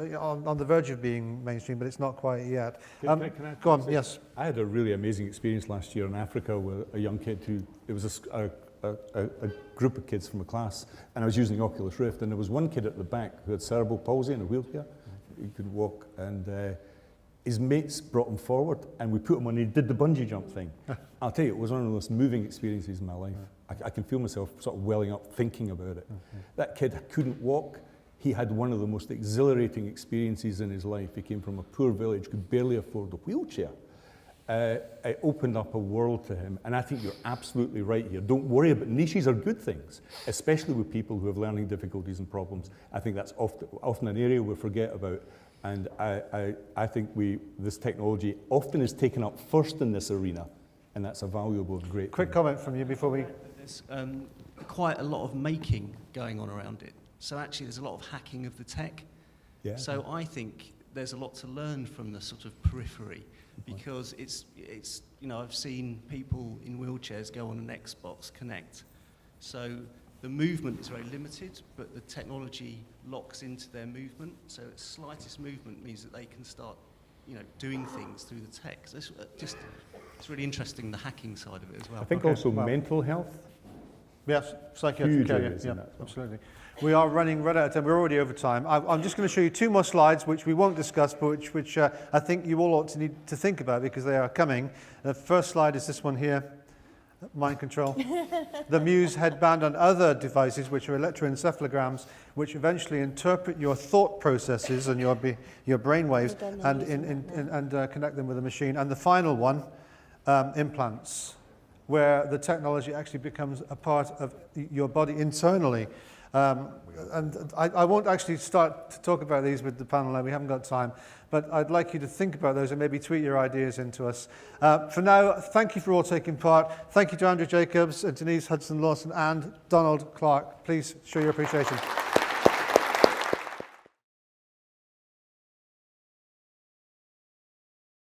of being mainstream, but it's not quite yet. Go on, yes. I had a really amazing experience last year in Africa with a young kid who, it was a group of kids from a class, and I was using Oculus Rift, and there was one kid at the back who had cerebral palsy in a wheelchair. He could walk, and his mates brought him forward, and we put him on, and he did the bungee jump thing. I'll tell you, it was one of the most moving experiences in my life. I can feel myself sort of welling up thinking about it. That kid couldn't walk. He had one of the most exhilarating experiences in his life. He came from a poor village, could barely afford a wheelchair. It opened up a world to him, and I think you're absolutely right here. Don't worry about niches are good things, especially with people who have learning difficulties and problems. I think that's often an area we forget about. And I think this technology often is taken up first in this arena, and that's a valuable and great Quick comment from you before we... There's quite a lot of making going on around it. So actually there's a lot of hacking of the tech. Yeah. So I think there's a lot to learn from the sort of periphery, because it's you know, I've seen people in wheelchairs go on an Xbox Connect. So the movement is very limited, but the technology locks into their movement. So the slightest movement means that they can start, you know, doing things through the tech. So it's really interesting, the hacking side of it as well. I think also mental health. Yes, psychiatric care, yeah, absolutely. We are running right out of time. We're already over time. I'm just going to show you two more slides, which we won't discuss, but which I think you all ought to need to think about, because they are coming. The first slide is this one here. Mind control. The Muse headband and other devices, which are electroencephalograms, which eventually interpret your thought processes and your brain waves and connect them with a machine. And the final one, implants, where the technology actually becomes a part of your body internally. And I won't actually start to talk about these with the panel now, we haven't got time, but I'd like you to think about those and maybe tweet your ideas into us. For now, thank you for all taking part. Thank you to Andrew Jacobs, Denise Hudson-Lawson and Donald Clark. Please show your appreciation.